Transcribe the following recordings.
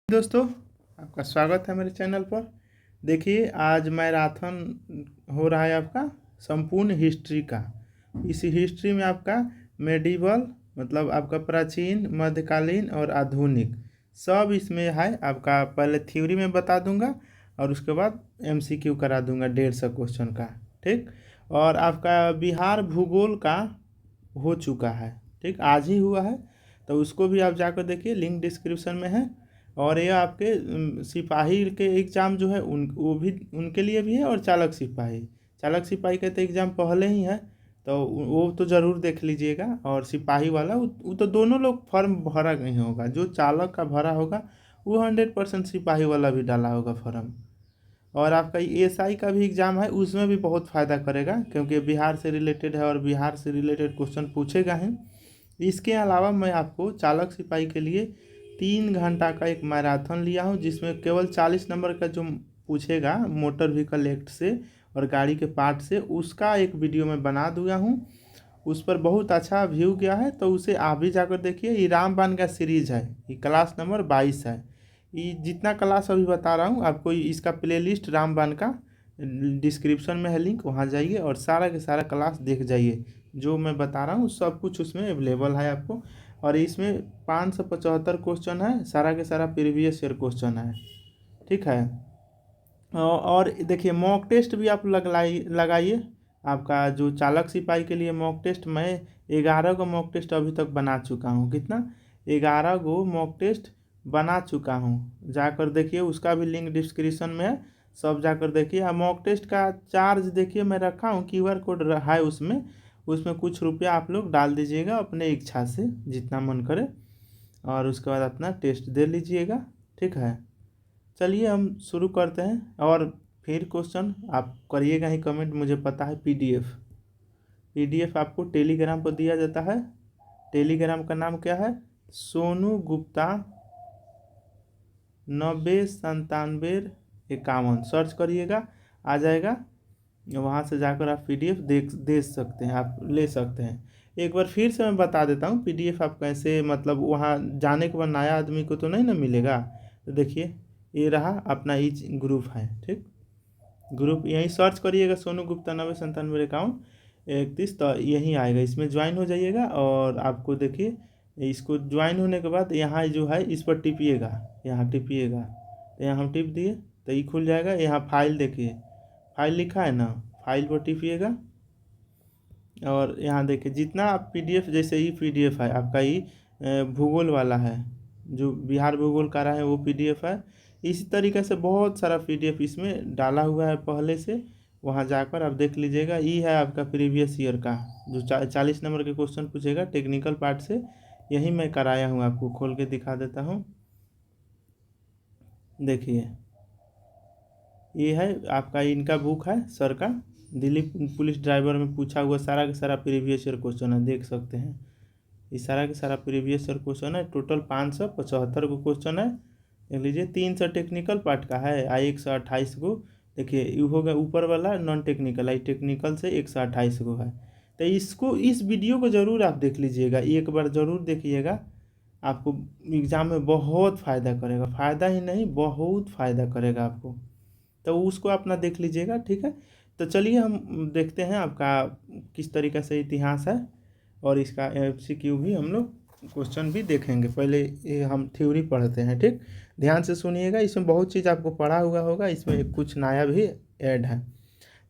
दोस्तों, आपका स्वागत है मेरे चैनल पर। देखिए, आज मैराथन हो रहा है आपका संपूर्ण हिस्ट्री का। इस हिस्ट्री में आपका मेडिवल मतलब आपका प्राचीन, मध्यकालीन और आधुनिक सब इसमें है। आपका पहले थ्योरी में बता दूंगा और उसके बाद एमसीक्यू करा दूंगा 150 क्वेश्चन का। ठीक। और आपका बिहार भूगोल का हो चुका है। ठीक, आज ही हुआ है, तो उसको भी आप जाकर देखिए, लिंक डिस्क्रिप्शन में है। और ये आपके सिपाही के एग्ज़ाम जो है वो भी उनके लिए भी है। और चालक सिपाही का तो एग्ज़ाम पहले ही है, तो वो तो ज़रूर देख लीजिएगा। और सिपाही वाला वो तो दोनों लोग फॉर्म भरा नहीं होगा। जो चालक का भरा होगा वो 100% सिपाही वाला भी डाला होगा फॉर्म। और आपका एएसआई का भी एग्ज़ाम है, उसमें भी बहुत फ़ायदा करेगा, क्योंकि बिहार से रिलेटेड है और बिहार से रिलेटेड क्वेश्चन पूछेगा ही। इसके अलावा मैं आपको चालक सिपाही के लिए 3 घंटा का एक मैराथन लिया हूँ, जिसमें केवल 40 नंबर का जो पूछेगा मोटर व्हीकल एक्ट से और गाड़ी के पार्ट से, उसका एक वीडियो मैं बना दिया हूँ। उस पर बहुत अच्छा व्यू गया है, तो उसे आप भी जाकर देखिए। ये रामबाण का सीरीज है, ये क्लास नंबर 22 है। ये जितना क्लास अभी बता रहा हूँ आपको, इसका प्लेलिस्ट रामबाण का डिस्क्रिप्शन में है लिंक, वहाँ जाइए और सारा के सारा क्लास देख जाइए। जो मैं बता रहा हूँ सब कुछ उसमें अवेलेबल है आपको। और इसमें 575 क्वेश्चन है, सारा के सारा प्रीवियस ईयर क्वेश्चन है। ठीक है। और देखिए, मॉक टेस्ट भी आप लगाइए। आपका जो चालक सिपाही के लिए मॉक टेस्ट, मैं 11 को मॉक टेस्ट अभी तक बना चुका हूँ। कितना? 11 को मॉक टेस्ट बना चुका हूँ। जाकर देखिए, उसका भी लिंक डिस्क्रिप्शन में है, सब जाकर देखिए। मॉक टेस्ट का चार्ज देखिए, मैं रखा हूँ, QR कोड है उसमें। उसमें कुछ रुपया आप लोग डाल दीजिएगा अपने इच्छा से, जितना मन करे, और उसके बाद अपना टेस्ट दे लीजिएगा। ठीक है, चलिए हम शुरू करते हैं। और फिर क्वेश्चन आप करिएगा ही कमेंट, मुझे पता है। पीडीएफ आपको टेलीग्राम पर दिया जाता है। टेलीग्राम का नाम क्या है? सोनू गुप्ता 909751 सर्च करिएगा, आ जाएगा। वहाँ से जाकर आप पीडीएफ दे सकते हैं, आप ले सकते हैं। एक बार फिर से मैं बता देता हूँ, पीडीएफ आप कैसे, मतलब वहाँ जाने के बाद नया आदमी को तो नहीं ना मिलेगा। तो देखिए, ये रहा अपना इच ग्रुप है। ठीक, ग्रुप यहीं सर्च करिएगा, सोनू गुप्ता 909751 तो यहीं आएगा। इसमें ज्वाइन हो जाइएगा। और आपको देखिए, इसको ज्वाइन होने के बाद यहाँ जो है इस पर टिपिएगा, यहाँ टिपिएगा, तो यहाँ हम टिप दिए तो ये खुल जाएगा। यहाँ फाइल देखिए, फाइल लिखा है ना, फाइल पर टिपिएगा। और यहाँ देखिए, जितना आप पीडीएफ, जैसे ये पीडीएफ है आपका, ये भूगोल वाला है, जो बिहार भूगोल का रहा है वो पीडीएफ है। इसी तरीके से बहुत सारा पीडीएफ इसमें डाला हुआ है पहले से, वहाँ जाकर आप देख लीजिएगा। ये है आपका प्रीवियस ईयर का, जो 40 नंबर के क्वेश्चन पूछेगा टेक्निकल पार्ट से, यही मैं कराया हूँ। आपको खोल के दिखा देता हूँ, देखिए। ये है आपका, इनका बुक है सर का, दिल्ली पुलिस ड्राइवर में पूछा हुआ सारा का सारा प्रीवियस ईयर क्वेश्चन है, देख सकते हैं। ये सारा का सारा प्रीवियस ईयर क्वेश्चन है। टोटल 575 को क्वेश्चन है, देख लीजिए। 300 टेक्निकल पार्ट का है, 128 को। देखिए, ये हो गया ऊपर वाला नॉन टेक्निकल, आई टेक्निकल से 128 को है। तो इसको, इस वीडियो को ज़रूर आप देख लीजिएगा, एक बार ज़रूर देखिएगा। आपको एग्ज़ाम में बहुत फ़ायदा करेगा, फ़ायदा ही नहीं बहुत फ़ायदा करेगा आपको। तो उसको अपना देख लीजिएगा। ठीक है, तो चलिए हम देखते हैं आपका किस तरीके से इतिहास है। और इसका एमसीक्यू भी हम लोग क्वेश्चन भी देखेंगे। पहले ये हम थ्योरी पढ़ते हैं। ठीक, ध्यान से सुनिएगा, इसमें बहुत चीज़ आपको पढ़ा हुआ होगा, इसमें कुछ नया भी ऐड है।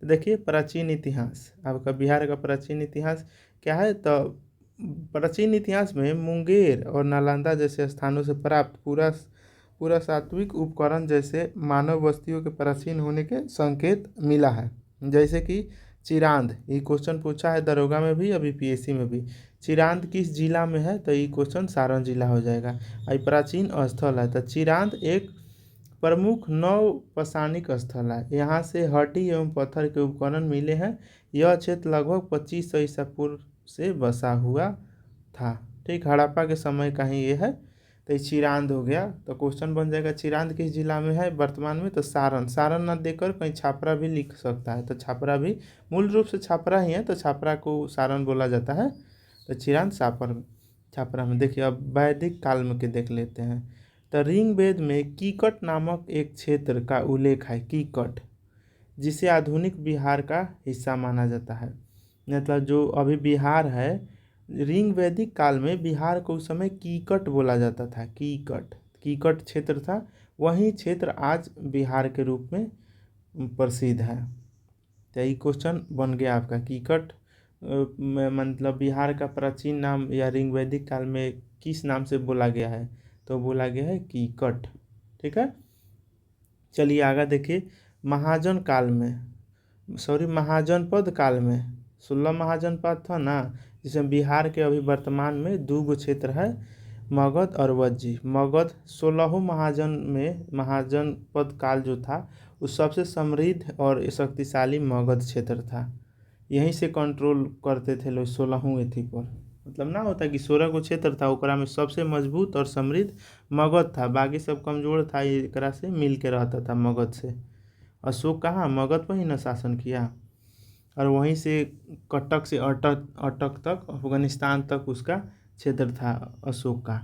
तो देखिए, प्राचीन इतिहास, आपका बिहार का प्राचीन इतिहास क्या है? तो प्राचीन इतिहास में मुंगेर और नालंदा जैसे स्थानों से प्राप्त पुरातात्विक उपकरण जैसे मानव बस्तियों के प्राचीन होने के संकेत मिला है। जैसे कि चिरांद, ये क्वेश्चन पूछा है दरोगा में भी, अभी पीएससी में भी। चिरांद किस जिला में है? तो ये क्वेश्चन सारण जिला हो जाएगा। ये प्राचीन स्थल है, तो चिरांद एक प्रमुख नवपसानिक स्थल है। यहाँ से हड्डी एवं पत्थर के उपकरण मिले हैं। यह क्षेत्र लगभग 2500 ईसा पूर्व से बसा हुआ था। ठीक, हड़प्पा के समय का ही ये है। तो ये चिरांद हो गया, तो क्वेश्चन बन जाएगा चिरांद किस जिला में है वर्तमान में? तो सारण। सारण न देकर कहीं छापरा भी लिख सकता है, तो छापरा भी मूल रूप से छापरा ही है, तो छापरा को सारण बोला जाता है। तो चिरांद छापरा में। देखिए, अब वैदिक काल में के देख लेते हैं। तो ऋग्वेद में कीकट नामक एक क्षेत्र का उल्लेख है, कीकट, जिसे आधुनिक बिहार का हिस्सा माना जाता है। मतलब जो अभी बिहार है, ऋग्वैदिक काल में बिहार को उस समय कीकट बोला जाता था, कीकट, कीकट क्षेत्र था। वही क्षेत्र आज बिहार के रूप में प्रसिद्ध है। तो यही क्वेश्चन बन गया आपका, कीकट मतलब बिहार का प्राचीन नाम या ऋग्वैदिक काल में किस नाम से बोला गया है, तो बोला गया है कीकट। ठीक है, चलिए आगे देखिए। महाजन काल में, सॉरी महाजनपद काल में 16 महाजनपद था ना, जिसमें बिहार के अभी वर्तमान में दो गो क्षेत्र है, मगध और वज्जी। मगध 16 महाजन में महाजनपद काल जो था उस सबसे समृद्ध और शक्तिशाली मगध क्षेत्र था। यहीं से कंट्रोल करते थे लोग 16वीं एथी पर। मतलब ना होता कि 16 गो क्षेत्र था, ओकरा में सबसे मजबूत और समृद्ध मगध था, बाकी सब कमजोर था, एकरा से मिल के रहता था मगध से। अशोक कहाँ, मगध पर ही न शासन किया, और वहीं से कटक से अटक अटक तक, अफगानिस्तान तक उसका क्षेत्र था अशोक का।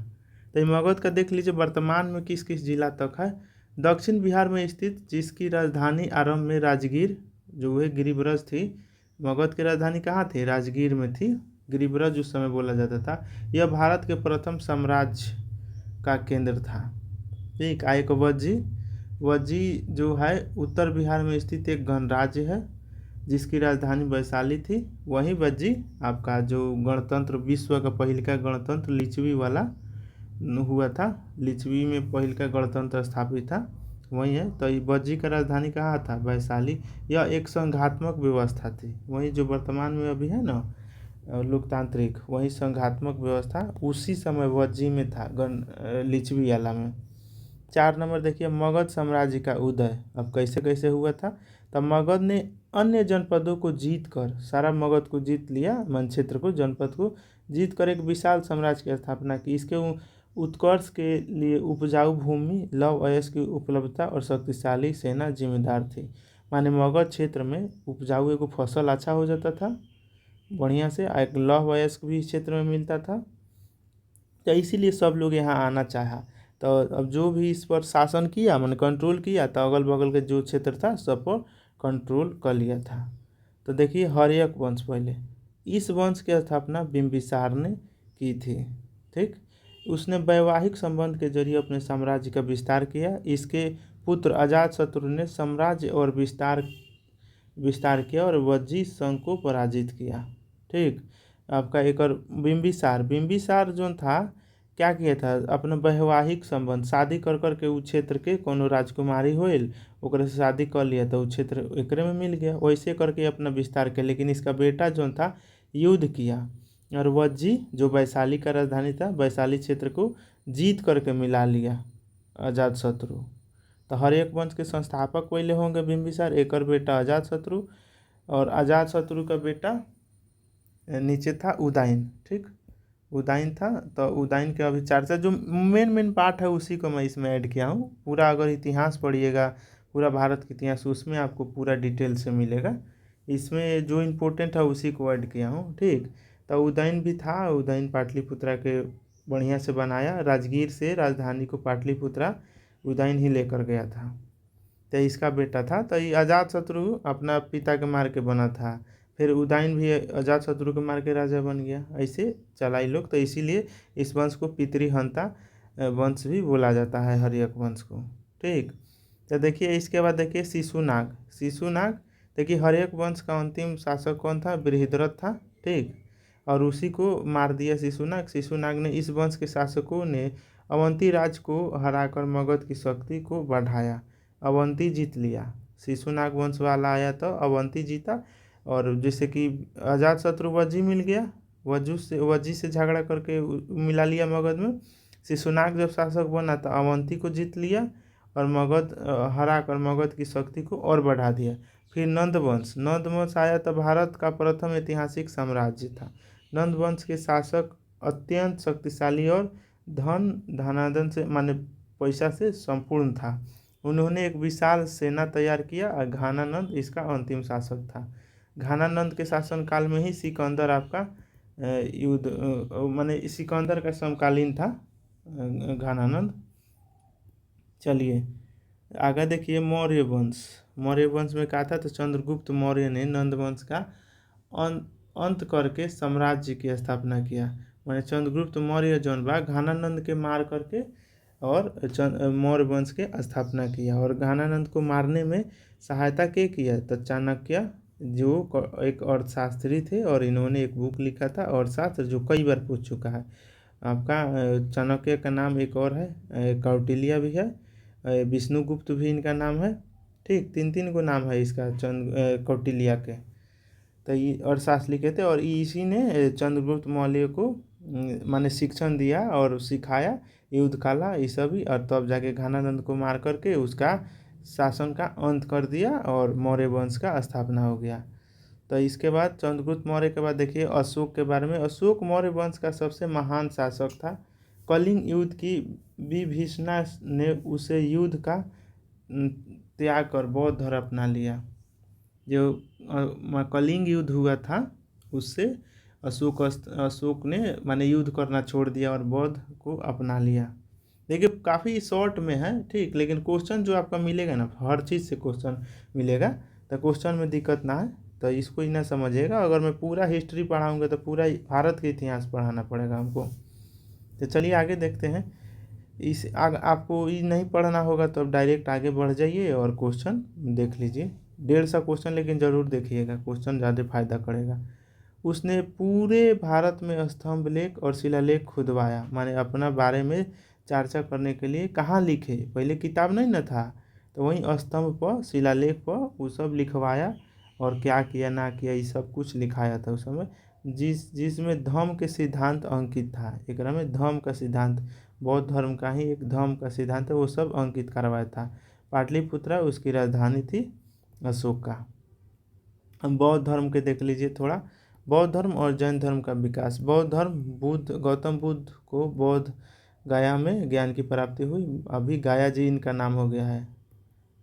तो मगध का देख लीजिए वर्तमान में किस किस जिला तक है। दक्षिण बिहार में स्थित, जिसकी राजधानी आरंभ में राजगीर, जो वह गिरिब्रज थी। मगध की राजधानी कहाँ थी, राजगीर में थी, गिरिब्रज उस समय बोला जाता था। यह भारत के प्रथम साम्राज्य का केंद्र था। ठीक, एक वज्जी, वज्जी जो है उत्तर बिहार में स्थित एक गणराज्य है, जिसकी राजधानी वैशाली थी। वहीं वज्जी आपका जो गणतंत्र, विश्व का पहल का गणतंत्र लिच्छवी वाला हुआ था, लिच्छवी में पहल का गणतंत्र स्थापित था, वही है। तो वज्जी का राजधानी कहाँ था, वैशाली। यह एक संघात्मक व्यवस्था थी, वही जो वर्तमान में अभी है ना लोकतांत्रिक, वही संघात्मक व्यवस्था उसी समय वज्जी में था, लिच्छवी वाला में। 4 नंबर देखिए, मगध साम्राज्य का उदय। अब कैसे कैसे हुआ था, तब मगध ने अन्य जनपदों को जीत कर, सारा मगध को जीत लिया, मन क्षेत्र को, जनपद को जीत कर एक विशाल साम्राज्य की स्थापना की। इसके उत्कर्ष के लिए उपजाऊ भूमि, लौह अयस्क की उपलब्धता और शक्तिशाली सेना जिम्मेदार थी। माने मगध क्षेत्र में उपजाऊ एगो फसल अच्छा हो जाता था बढ़िया से, एक लौह अयस्क भी इस क्षेत्र में मिलता था, तो इसीलिए सब लोग यहाँ आना चाहा। तो अब जो भी इस पर शासन किया, मैंने कंट्रोल किया, तो अगल बगल के जो क्षेत्र था सब पर कंट्रोल कर लिया था। तो देखिए हर्यक वंश, पहले इस वंश की स्थापना बिंबिसार ने की थी। ठीक, उसने वैवाहिक संबंध के जरिए अपने साम्राज्य का विस्तार किया। इसके पुत्र अजातशत्रु ने साम्राज्य और विस्तार किया और वज्जी संघ को पराजित किया। ठीक, आपका एक और बिंबिसार, बिंबिसार जो था क्या किया था, अपने वैवाहिक संबंध, शादी कर करके उस क्षेत्र के कोनो राजकुमारी होइल, ओकरे से शादी कर लिया, तो उस क्षेत्र एकरे में मिल गया, वैसे करके अपना विस्तार किया। लेकिन इसका बेटा जो था युद्ध किया, और वज्जी जो वैशाली का राजधानी था, वैशाली क्षेत्र को जीत करके मिला लिया अजातशत्रु। तो हर्यक वंश के संस्थापक पहले होंगे बिंबिसार, एक और बेटा अजातशत्रु, और अजातशत्रु का बेटा नीचे था उदयन। ठीक, उदयन था, तो उदयन के अभी चर्चा, जो मेन पार्ट है उसी को मैं इसमें ऐड किया हूँ। पूरा अगर इतिहास पढ़िएगा, पूरा भारत का इतिहास, उसमें आपको पूरा डिटेल से मिलेगा। इसमें जो इम्पोर्टेंट है उसी को ऐड किया हूँ। ठीक, तो उदयन भी था, उदयन पाटलिपुत्रा के बढ़िया से बनाया, राजगीर से राजधानी को पाटलिपुत्रा उदयन ही लेकर गया था। तो इसका बेटा था, तो ये अजातशत्रु अपना पिता के मार के बना था, फिर उदयन भी अजातशत्रु के मार के राजा बन गया। ऐसे चलाई लोग, तो इसीलिए इस वंश को पितृहंता वंश भी बोला जाता है, हर्यक वंश को। ठीक, तो देखिए इसके बाद देखिए शिशुनाग। शिशुनाग देखिए हर्यक वंश का अंतिम शासक कौन था, बृहद्रथ था। ठीक, और उसी को मार दिया शिशुनाग। शिशुनाग ने, इस वंश के शासकों ने अवंती राज को हराकर मगध की शक्ति को बढ़ाया, अवंती जीत लिया। शिशुनाग वंश वाला आया तो अवंती जीता, और जैसे कि अजातशत्रु वज्जी मिल गया, वज्जी से झगड़ा करके मिला लिया मगध में। शिशुनाग जब शासक बना तो अवंती को जीत लिया, और मगध हरा कर मगध की शक्ति को और बढ़ा दिया। फिर नंदवंश आया तो भारत का प्रथम ऐतिहासिक साम्राज्य था। नंदवंश के शासक अत्यंत शक्तिशाली और धनादन से, माने पैसा से संपूर्ण था। उन्होंने एक विशाल सेना तैयार किया, और घानानंद इसका अंतिम शासक था। घानानंद के शासन काल में ही सिकंदर आपका युद्ध, माने सिकंदर का समकालीन था घानानंद। चलिए आगे देखिए, मौर्य वंश। मौर्य वंश में कहा था तो चंद्रगुप्त मौर्य ने नंद वंश का अंत करके साम्राज्य की स्थापना किया। मैंने चंद्रगुप्त मौर्य जौन बा घानानंद के मार करके और मौर्य वंश के स्थापना किया। और घानानंद को मारने में सहायता के किया तो चाणक्य, जो एक अर्थशास्त्री थे, और इन्होंने एक बुक लिखा था अर्थशास्त्र, जो कई बार पूछ चुका है आपका। चाणक्य का नाम एक और है, कौटिल्य भी है, विष्णुगुप्त भी इनका नाम है। ठीक, तीन तीन को नाम है इसका कौटिल्य के। तो ये अर्थशास्त्री लिखे थे, और इसी ने चंद्रगुप्त मौर्य को माने शिक्षण दिया और सिखाया युद्ध कला ये सब ही। और तब जाके घानानंद को मार करके उसका शासन का अंत कर दिया और मौर्य वंश का स्थापना हो गया। तो इसके बाद चंद्रगुप्त मौर्य के बाद देखिए अशोक के बारे में। अशोक मौर्य वंश का सबसे महान शासक था। कलिंग युद्ध की विभीषणा ने उसे युद्ध का त्याग कर बौद्ध धर्म अपना लिया। जो कलिंग युद्ध हुआ था उससे अशोक ने माने युद्ध करना छोड़ दिया और बौद्ध को अपना लिया। देखिए काफ़ी शॉर्ट में है, ठीक, लेकिन क्वेश्चन जो आपका मिलेगा ना, हर चीज़ से क्वेश्चन मिलेगा, तो क्वेश्चन में दिक्कत ना है, तो इसको ही ना समझिएगा। अगर मैं पूरा हिस्ट्री पढ़ाऊँगा तो पूरा भारत के इतिहास पढ़ाना पड़ेगा हमको। तो चलिए आगे देखते हैं। आपको ये नहीं पढ़ना होगा तो आप डायरेक्ट आगे बढ़ जाइए और क्वेश्चन देख लीजिए। 150 क्वेश्चन लेकिन ज़रूर देखिएगा, क्वेश्चन ज़्यादा फायदा करेगा। उसने पूरे भारत में स्तंभ लेख और शिलालेख खुदवाया, माने अपना बारे में चर्चा करने के लिए कहाँ लिखे, पहले किताब नहीं न था, तो वहीं स्तंभ पर शिलालेख पर वो सब लिखवाया और क्या किया ना किया ये सब कुछ लिखाया था उस समय। जिसमें धम्म के सिद्धांत अंकित था। एक में धम्म का सिद्धांत, बौद्ध धर्म का ही एक धम्म का सिद्धांत है, वो सब अंकित करवाया था। पाटलिपुत्रा उसकी राजधानी थी अशोक का। हम बौद्ध धर्म के देख लीजिए थोड़ा। बौद्ध धर्म और जैन धर्म का विकास। बौद्ध धर्म गौतम बुद्ध को बौद्ध गया में ज्ञान की प्राप्ति हुई। अभी गाया जी इनका नाम हो गया है,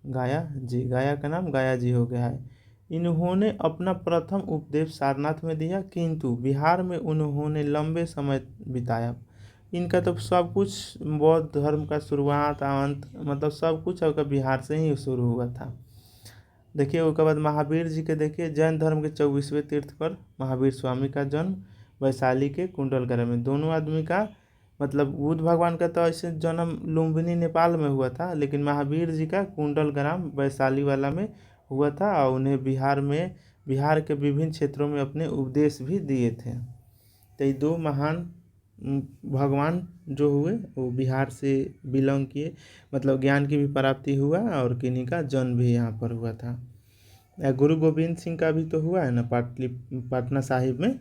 गाया का नाम गाया जी हो गया है। इन्होंने अपना प्रथम उपदेश सारनाथ में दिया, किंतु बिहार में उन्होंने लंबे समय बिताया। इनका तो सब कुछ बौद्ध धर्म का शुरुआत अंत मतलब सब कुछ आपका बिहार से ही शुरू हुआ था। देखिए उसके बाद महावीर जी के देखिए, जैन धर्म के 24वें तीर्थकर महावीर स्वामी का जन्म वैशाली के कुंडलगढ़ में। दोनों आदमी का मतलब बुद्ध भगवान का तो ऐसे जन्म लुम्बिनी नेपाल में हुआ था, लेकिन महावीर जी का कुंडलग्राम वैशाली वाला में हुआ था। और उन्हें बिहार के विभिन्न क्षेत्रों में अपने उपदेश भी दिए थे। तो ये दो महान भगवान जो हुए वो बिहार से बिलोंग किए, मतलब ज्ञान की भी प्राप्ति हुआ और किन्हीं का जन्म भी यहाँ पर हुआ था। गुरु गोविंद सिंह का भी तो हुआ है ना पटना साहिब में।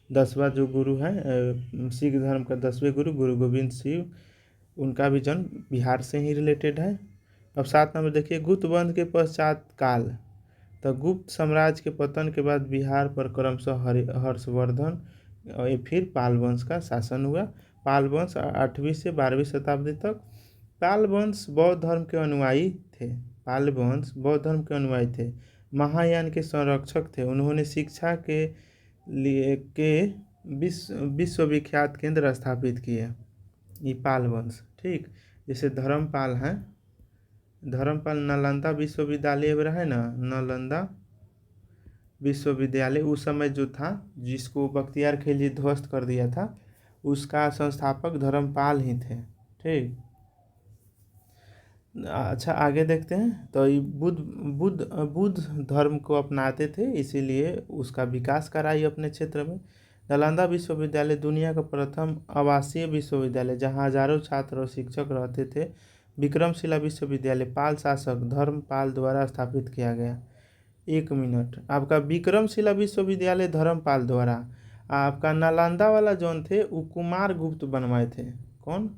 10वां जो गुरु है सिख धर्म का 10वें गुरु गुरु गोविंद सिंह, उनका भी जन्म बिहार से ही रिलेटेड है। अब 7 नंबर देखिए, गुप्त वंश के पश्चात काल। तो गुप्त साम्राज्य के पतन के बाद बिहार पर क्रमशः हर्षवर्धन और फिर पाल वंश का शासन हुआ। पाल वंश 8वीं से 12वीं शताब्दी तक। पाल वंश बौद्ध धर्म के अनुयायी थे। पाल वंश बौद्ध धर्म के अनुयायी थे, महायान के संरक्षक थे। उन्होंने शिक्षा के लिए विश्वविख्यात केंद्र स्थापित किए। ये पाल वंश, ठीक। जैसे धर्मपाल हैं, धर्मपाल नालंदा विश्वविद्यालय रहा है ना, नालंदा विश्वविद्यालय उस समय जो था जिसको बख्तियार खिलजी ध्वस्त कर दिया था, उसका संस्थापक धर्मपाल ही थे, ठीक। अच्छा आगे देखते हैं। तो ये बुद्ध धर्म को अपनाते थे, इसीलिए उसका विकास कराई अपने क्षेत्र में। नालंदा विश्वविद्यालय दुनिया का प्रथम आवासीय विश्वविद्यालय जहां हजारों छात्र और शिक्षक रहते थे। विक्रमशिला विश्वविद्यालय पाल शासक धर्मपाल द्वारा स्थापित किया गया। 1 मिनट, आपका विक्रमशिला विश्वविद्यालय धर्मपाल द्वारा, आपका नालंदा वाला जोन थे वो कुमार गुप्त बनवाए थे। कौन?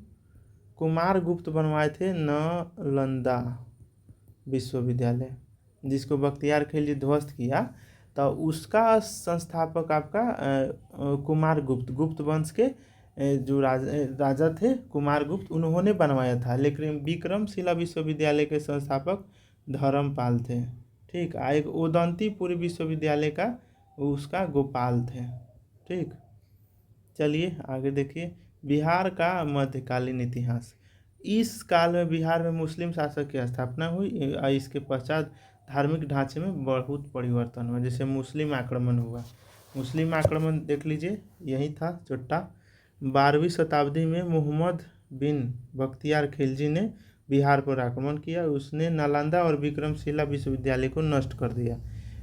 कुमार गुप्त बनवाए थे नालंदा विश्वविद्यालय, जिसको बख्तियार खिलजी ध्वस्त किया। तो उसका संस्थापक आपका कुमार गुप्त वंश के जो राजा थे कुमार गुप्त, उन्होंने बनवाया था। लेकिन विक्रमशिला विश्वविद्यालय के संस्थापक धर्मपाल थे, ठीक। एक उदंतीपुर विश्वविद्यालय का उसका गोपाल थे, ठीक। चलिए आगे देखिए, बिहार का मध्यकालीन इतिहास। इस काल में बिहार में मुस्लिम शासक की स्थापना हुई और इसके पश्चात धार्मिक ढांचे में बहुत परिवर्तन हुआ। जैसे मुस्लिम आक्रमण हुआ, मुस्लिम आक्रमण देख लीजिए, यही था चोट्टा। 12वीं शताब्दी में मोहम्मद बिन बख्तियार खिलजी ने बिहार पर आक्रमण किया। उसने नालंदा और विक्रमशिला विश्वविद्यालय को नष्ट कर दिया।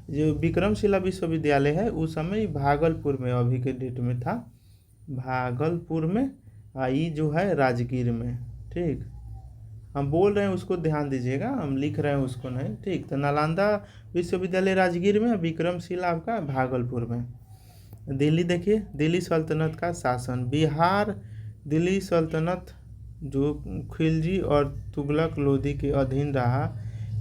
जो विक्रमशिला विश्वविद्यालय है उस समय भागलपुर में, अभी के डेट में था भागलपुर में, आई जो है राजगीर में। ठीक, हम बोल रहे हैं उसको ध्यान दीजिएगा, हम लिख रहे हैं उसको नहीं। ठीक, तो नालंदा विश्वविद्यालय राजगीर में, विक्रमशिला आपका भागलपुर में। दिल्ली देखिए, दिल्ली सल्तनत का शासन, बिहार दिल्ली सल्तनत जो खिलजी और तुगलक लोदी के अधीन रहा।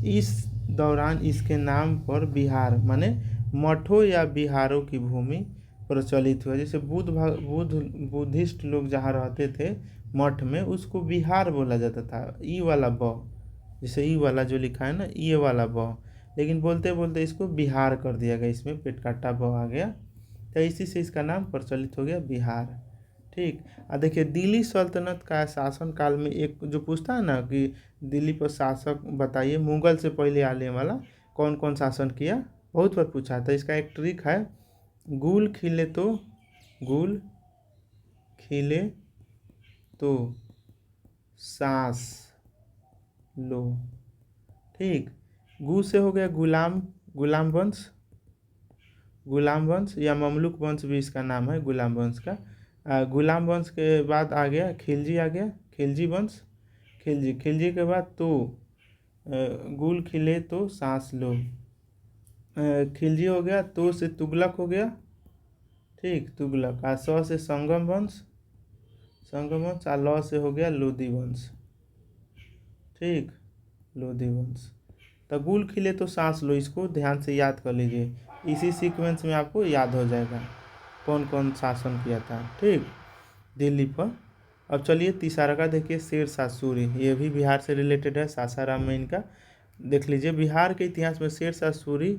इस दौरान इसके नाम पर बिहार माने मठों या बिहारों की भूमि प्रचलित हुआ। जैसे बुद्धिस्ट लोग जहाँ रहते थे मठ में, उसको बिहार बोला जाता था, ई वाला ब, जैसे ई वाला जो लिखा है ना, ये वाला ब, लेकिन बोलते बोलते इसको बिहार कर दिया गया, इसमें पेट काटा ब आ गया, तो इसी से इसका नाम प्रचलित हो गया बिहार। ठीक, देखिए दिल्ली सल्तनत का शासन काल में एक जो पूछता है ना कि दिल्ली पर शासक बताइए मुगल से पहले आने वाला कौन कौन शासन किया, बहुत बार पूछा था। इसका एक ट्रिक है, गुल खिले तो सांस लो। ठीक, गु से हो गया गुलाम वंश या ममलुक वंश भी इसका नाम है, गुलाम वंश का। गुलाम वंश के बाद आ गया खिलजी वंश, खिलजी के बाद तो गुल खिले तो सांस लो, खिलजी हो गया, तो से तुगलक हो गया। ठीक, तुगलक, स से संगम वंश, ल से हो गया लोदी वंश। ठीक, लोदी वंश। तो गुल खिले तो सांस लो, इसको ध्यान से याद कर लीजिए, इसी सीक्वेंस में आपको याद हो जाएगा कौन कौन शासन किया था। ठीक, दिल्ली पर। अब चलिए तीसरा का देखिए, शेरशाह सूरी, ये भी बिहार से रिलेटेड है, सासाराम में इनका देख लीजिए। बिहार के इतिहास में शेरशाह सूरी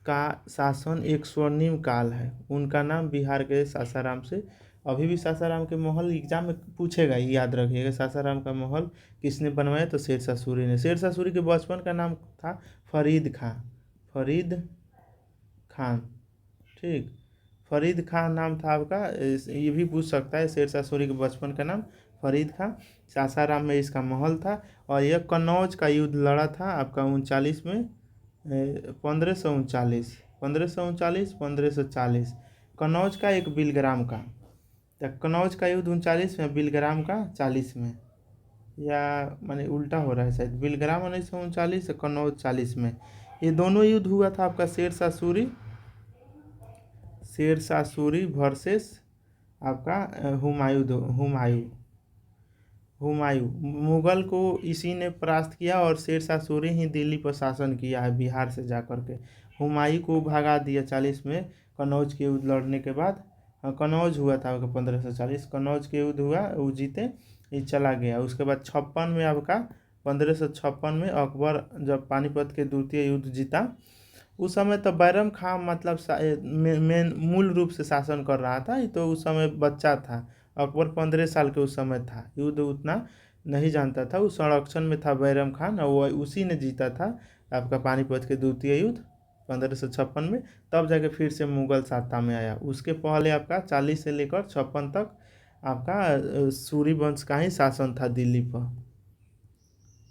का शासन एक स्वर्णिम काल है। उनका नाम बिहार के सासाराम से, अभी भी सासाराम के महल एग्जाम में पूछेगा, याद रखिएगा सासाराम का महल किसने बनवाया, तो शेरशाह सूरी ने। शेरशाह सूरी के बचपन का नाम था फरीद खान। ठीक, फरीद खान नाम था आपका, ये भी पूछ सकता है, शेरशाह सूरी के बचपन का नाम फरीद खान। सासाराम में इसका महल था, और यह कन्नौज का युद्ध लड़ा था आपका 39 में, 1539 कन्नौज का एक बिलग्राम का, तो कन्नौज का युद्ध 39 में, बिलग्राम का 40 में, या माने उल्टा हो रहा है शायद, बिलग्राम 1939, कन्नौज 40 में। ये दोनों युद्ध हुआ था आपका शेरशाह सूरी वर्सेस आपका हुमायूं। मुगल को इसी ने परास्त किया, और शेरशाह सूरी ही दिल्ली पर शासन किया है बिहार से जा कर के। हुमायूं को भगा दिया 40 में, कन्नौज के युद्ध लड़ने के बाद। कन्नौज हुआ था आपका 1540, कन्नौज के युद्ध हुआ, वो जीते, ये चला गया। उसके बाद 56 में आपका 1556 में अकबर जब पानीपत के द्वितीय युद्ध जीता, उस समय तो बैरम खां मतलब मेन मूल रूप से शासन कर रहा था, तो उस समय बच्चा था, अकबर 15 साल के उस समय था, युद्ध उतना नहीं जानता था, उस संरक्षण में था बैरम खान, और वो उसी ने जीता था आपका पानीपत के द्वितीय युद्ध 1556 में। तब जाके फिर से मुगल सत्ता में आया। उसके पहले आपका 40 से लेकर 56 तक आपका सूरी वंश का ही शासन था दिल्ली पर।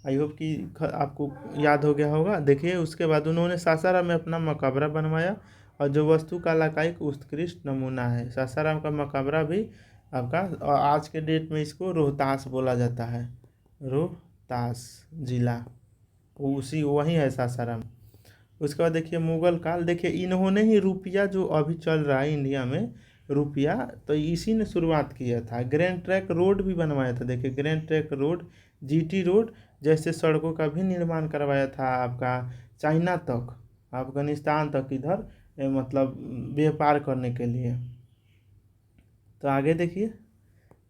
आई होप कि आपको याद हो गया होगा। देखिए उसके बाद उन्होंने सासाराम में अपना मकबरा बनवाया, और जो वास्तुकला का एक उत्कृष्ट नमूना है। सासाराम का मकबरा भी आपका, और आज के डेट में इसको रोहतास बोला जाता है, रोहतास जिला, उसी वही है सासाराम। उसके बाद देखिए मुगल काल, देखिए इन्होंने ही रुपया जो अभी चल रहा है इंडिया में, रुपया, तो इसी ने शुरुआत किया था। ग्रैंड ट्रैंक रोड भी बनवाया था, देखिए grand trunk road, GT road जैसे सड़कों का भी निर्माण करवाया था आपका, चाइना तक, अफगानिस्तान तक, इधर मतलब व्यापार करने के लिए। तो आगे देखिए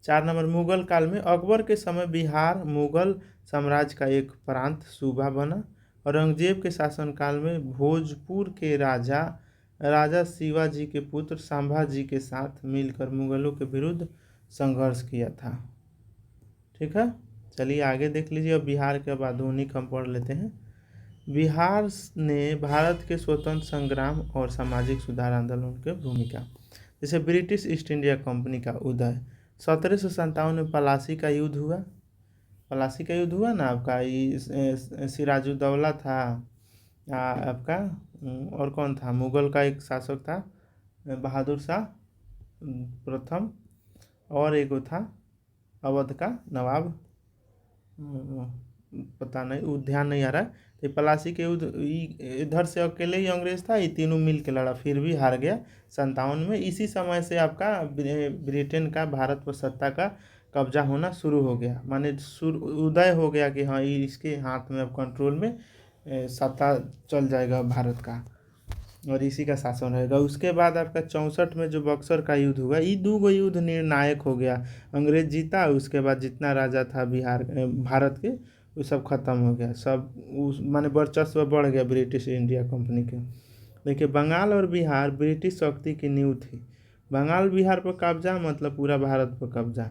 4 नंबर, मुगल काल में अकबर के समय बिहार मुगल साम्राज्य का एक प्रांत सूबा बना। औरंगजेब के शासनकाल में भोजपुर के राजा शिवाजी के पुत्र संभाजी के साथ मिलकर मुगलों के विरुद्ध संघर्ष किया था। ठीक है, चलिए आगे देख लीजिए। अब बिहार के अब आधुनिक हम पढ़ लेते हैं। बिहार ने भारत के स्वतंत्र संग्राम और सामाजिक सुधार आंदोलन की भूमिका, जैसे ब्रिटिश ईस्ट इंडिया कंपनी का उदय, 1757 में पलासी का युद्ध हुआ। पलासी का युद्ध हुआ ना आपका, ये सिराजुद्दौला था आपका, और कौन था, मुगल का एक शासक था बहादुर शाह प्रथम, और एक था अवध का नवाब, पता नहीं, ध्यान नहीं आ रहा है। तो पलासी के युद्ध इधर से अकेले ही अंग्रेज था, ये तीनों मिल के लड़ा, फिर भी हार गया 57 में। इसी समय से आपका ब्रिटेन का भारत पर सत्ता का कब्जा होना शुरू हो गया, माने उदय हो गया कि हाँ ये इसके हाथ में अब कंट्रोल में सत्ता चल जाएगा भारत का, और इसी का शासन रहेगा। उसके बाद आपका 64 में जो बक्सर का युद्ध हुआ, ये दो युद्ध निर्णायक हो गया। अंग्रेज जीता, उसके बाद जितना राजा था भारत के, वो सब खत्म हो गया, सब उस माने वर्चस्व बढ़ गया ब्रिटिश इंडिया कंपनी के। देखिए बंगाल और बिहार ब्रिटिश शक्ति की नींव थी। बंगाल बिहार पर कब्जा मतलब पूरा भारत पर कब्जा,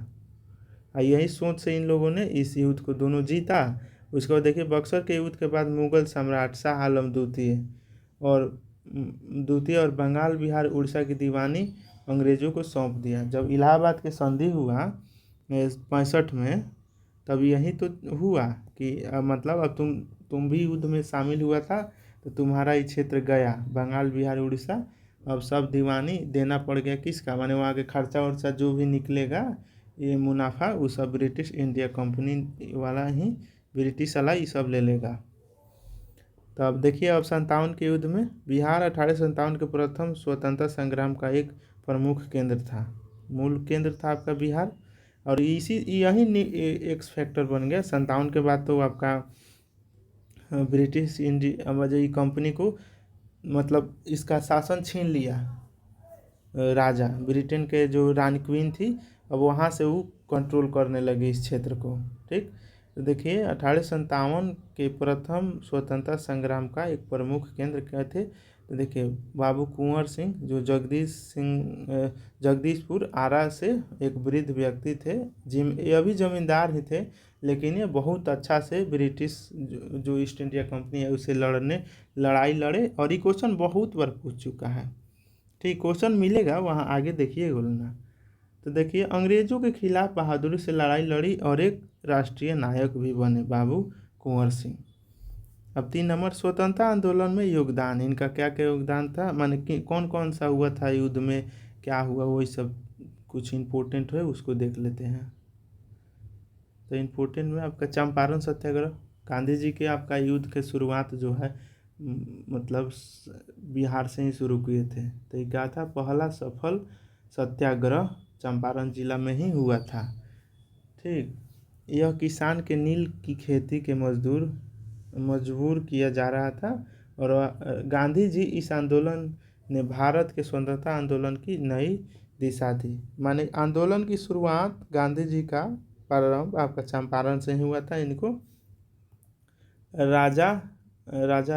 यही सोच से इन लोगों ने इस युद्ध को दोनों जीता। उसके बाद देखिए बक्सर के युद्ध के बाद मुगल सम्राट शाह आलम द्वितीय और बंगाल बिहार उड़ीसा की दीवानी अंग्रेजों को सौंप दिया। जब इलाहाबाद के संधि हुआ 65 में, तब यही तो हुआ कि मतलब अब तुम भी युद्ध में शामिल हुआ था, तो तुम्हारा ही क्षेत्र गया, बंगाल बिहार उड़ीसा, अब सब दीवानी देना पड़ गया किसका, माने वहाँ के खर्चा वर्चा जो भी निकलेगा, ये मुनाफा वो सब ब्रिटिश इंडिया कंपनी वाला ही, ब्रिटिश वाला ये सब ले लेगा। तो अब देखिए, अब 57 के युद्ध में बिहार 1857 के प्रथम स्वतंत्रता संग्राम का एक प्रमुख केंद्र था, मूल केंद्र था आपका बिहार, और यही एक्स फैक्टर बन गया। 57 के बाद तो आपका ब्रिटिश इंडिया कंपनी को मतलब इसका शासन छीन लिया राजा, ब्रिटेन के जो रानी क्वीन थी, अब वहाँ से वो कंट्रोल करने लगी इस क्षेत्र को। ठीक, तो देखिए 1857 के प्रथम स्वतंत्रता संग्राम का एक प्रमुख केंद्र क्या थे, तो देखिए बाबू कुंवर सिंह जो जगदीशपुर आरा से एक वृद्ध व्यक्ति थे, ये अभी जमींदार ही थे, लेकिन ये बहुत अच्छा से ब्रिटिश जो ईस्ट इंडिया कंपनी है उसे लड़ाई लड़े, और ये क्वेश्चन बहुत बार पूछ चुका है। ठीक, क्वेश्चन मिलेगा वहाँ आगे, देखिए बोलना। तो देखिए अंग्रेजों के खिलाफ बहादुरी से लड़ाई लड़ी और एक राष्ट्रीय नायक भी बने बाबू कुंवर सिंह। अब 3 नंबर, स्वतंत्रता आंदोलन में योगदान, इनका क्या क्या योगदान था, माने कि कौन कौन सा हुआ था युद्ध में, क्या हुआ, वही सब कुछ इम्पोर्टेंट है उसको देख लेते हैं। तो इम्पोर्टेंट में आपका चंपारण सत्याग्रह, गांधी जी के आपका युद्ध के शुरुआत जो है मतलब बिहार से ही शुरू किए थे। तो ये क्या था, पहला सफल सत्याग्रह चंपारण जिला में ही हुआ था। ठीक, यह किसान के नील की खेती के मजबूर किया जा रहा था, और गांधी जी इस आंदोलन ने भारत के स्वतंत्रता आंदोलन की नई दिशा दी। माने आंदोलन की शुरुआत गांधी जी का प्रारंभ आपका चंपारण से ही हुआ था। इनको राजा राज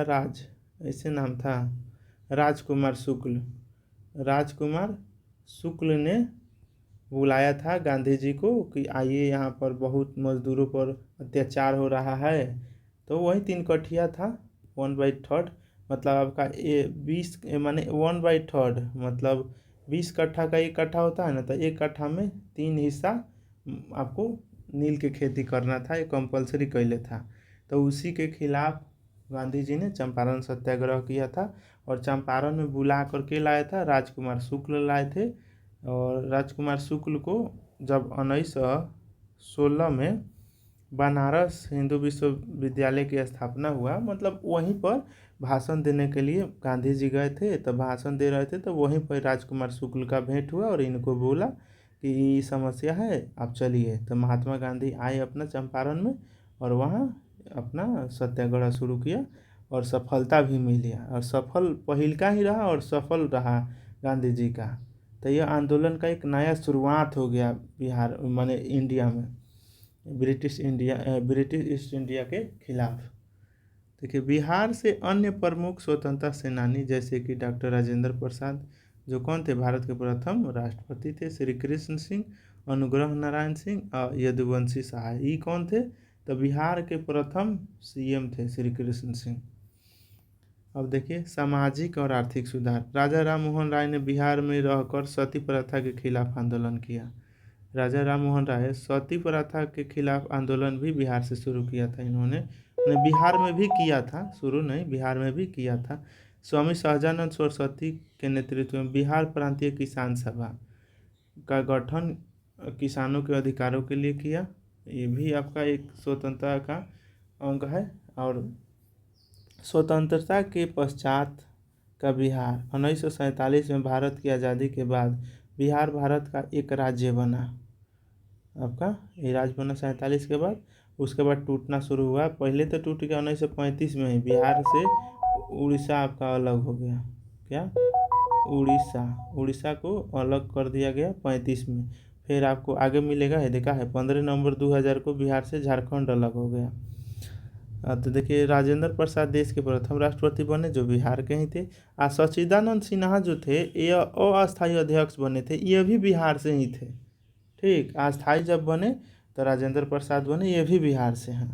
ऐसे नाम था, राजकुमार शुक्ल ने बुलाया था गांधी जी को कि आइए यहाँ पर बहुत मजदूरों पर अत्याचार हो रहा है। तो वही 3 कठिया था, 1/3 मतलब आपका 20 माने 1/3 मतलब 20 कट्ठा का 1 कट्ठा होता है ना, तो 1 कट्ठा में 3 हिस्सा आपको नील के खेती करना था, ये कंपलसरी कैले था। तो उसी के खिलाफ गांधी जी ने चंपारण सत्याग्रह किया था, और चंपारण में बुला करके लाया था, राजकुमार शुक्ल लाए थे। और राजकुमार शुक्ल को जब 1916 में बनारस हिंदू विश्वविद्यालय की स्थापना हुआ, मतलब वहीं पर भाषण देने के लिए गांधी जी गए थे, तो भाषण दे रहे थे, तो वहीं पर राजकुमार शुक्ल का भेंट हुआ, और इनको बोला कि ये समस्या है, आप चलिए। तो महात्मा गांधी आए अपना चंपारण में, और वहाँ अपना सत्याग्रह शुरू किया, और सफलता भी मिली, और सफल पहिल का ही रहा और सफल रहा गांधी जी का। तो यह आंदोलन का एक नया शुरुआत हो गया बिहार माने इंडिया में, ब्रिटिश ईस्ट इंडिया के खिलाफ। देखिए बिहार से अन्य प्रमुख स्वतंत्रता सेनानी जैसे कि डॉक्टर राजेंद्र प्रसाद, जो कौन थे, भारत के प्रथम राष्ट्रपति थे, श्री कृष्ण सिंह अनुग्रह नारायण सिंह और यदुवंशी सहाय। ये कौन थे? तो बिहार के प्रथम सीएम थे श्री कृष्ण सिंह। अब देखिए सामाजिक और आर्थिक सुधार। राजा राम मोहन राय ने बिहार में रहकर सती प्रथा के खिलाफ आंदोलन किया। राजा राम मोहन राय सती प्रथा के खिलाफ आंदोलन भी बिहार से शुरू किया था इन्होंने। बिहार में भी किया था, शुरू नहीं, बिहार में भी किया था। स्वामी सहजानंद सरस्वती के नेतृत्व में बिहार प्रांतीय किसान सभा का गठन किसानों के अधिकारों के लिए किया। ये भी आपका एक स्वतंत्रता का अंग है। और स्वतंत्रता के पश्चात का बिहार 1947 में भारत की आज़ादी के बाद बिहार भारत का एक राज्य बना। आपका ये राज्य बना 47 के बाद। उसके बाद टूटना शुरू हुआ। पहले तो टूट गया 1935 में ही, बिहार से उड़ीसा आपका अलग हो गया। क्या? उड़ीसा को अलग कर दिया गया 35 में। फिर आपको आगे मिलेगा, है देखा है 15 नवंबर 2000 को बिहार से झारखंड अलग हो गया। तो देखिए राजेंद्र प्रसाद देश के प्रथम राष्ट्रपति बने जो बिहार के ही थे। सच्चिदानंद सिन्हा जो थे ये अस्थायी अध्यक्ष बने थे, ये भी बिहार से ही थे। ठीक, अस्थायी जब बने तो राजेंद्र प्रसाद बने, ये भी बिहार से हैं।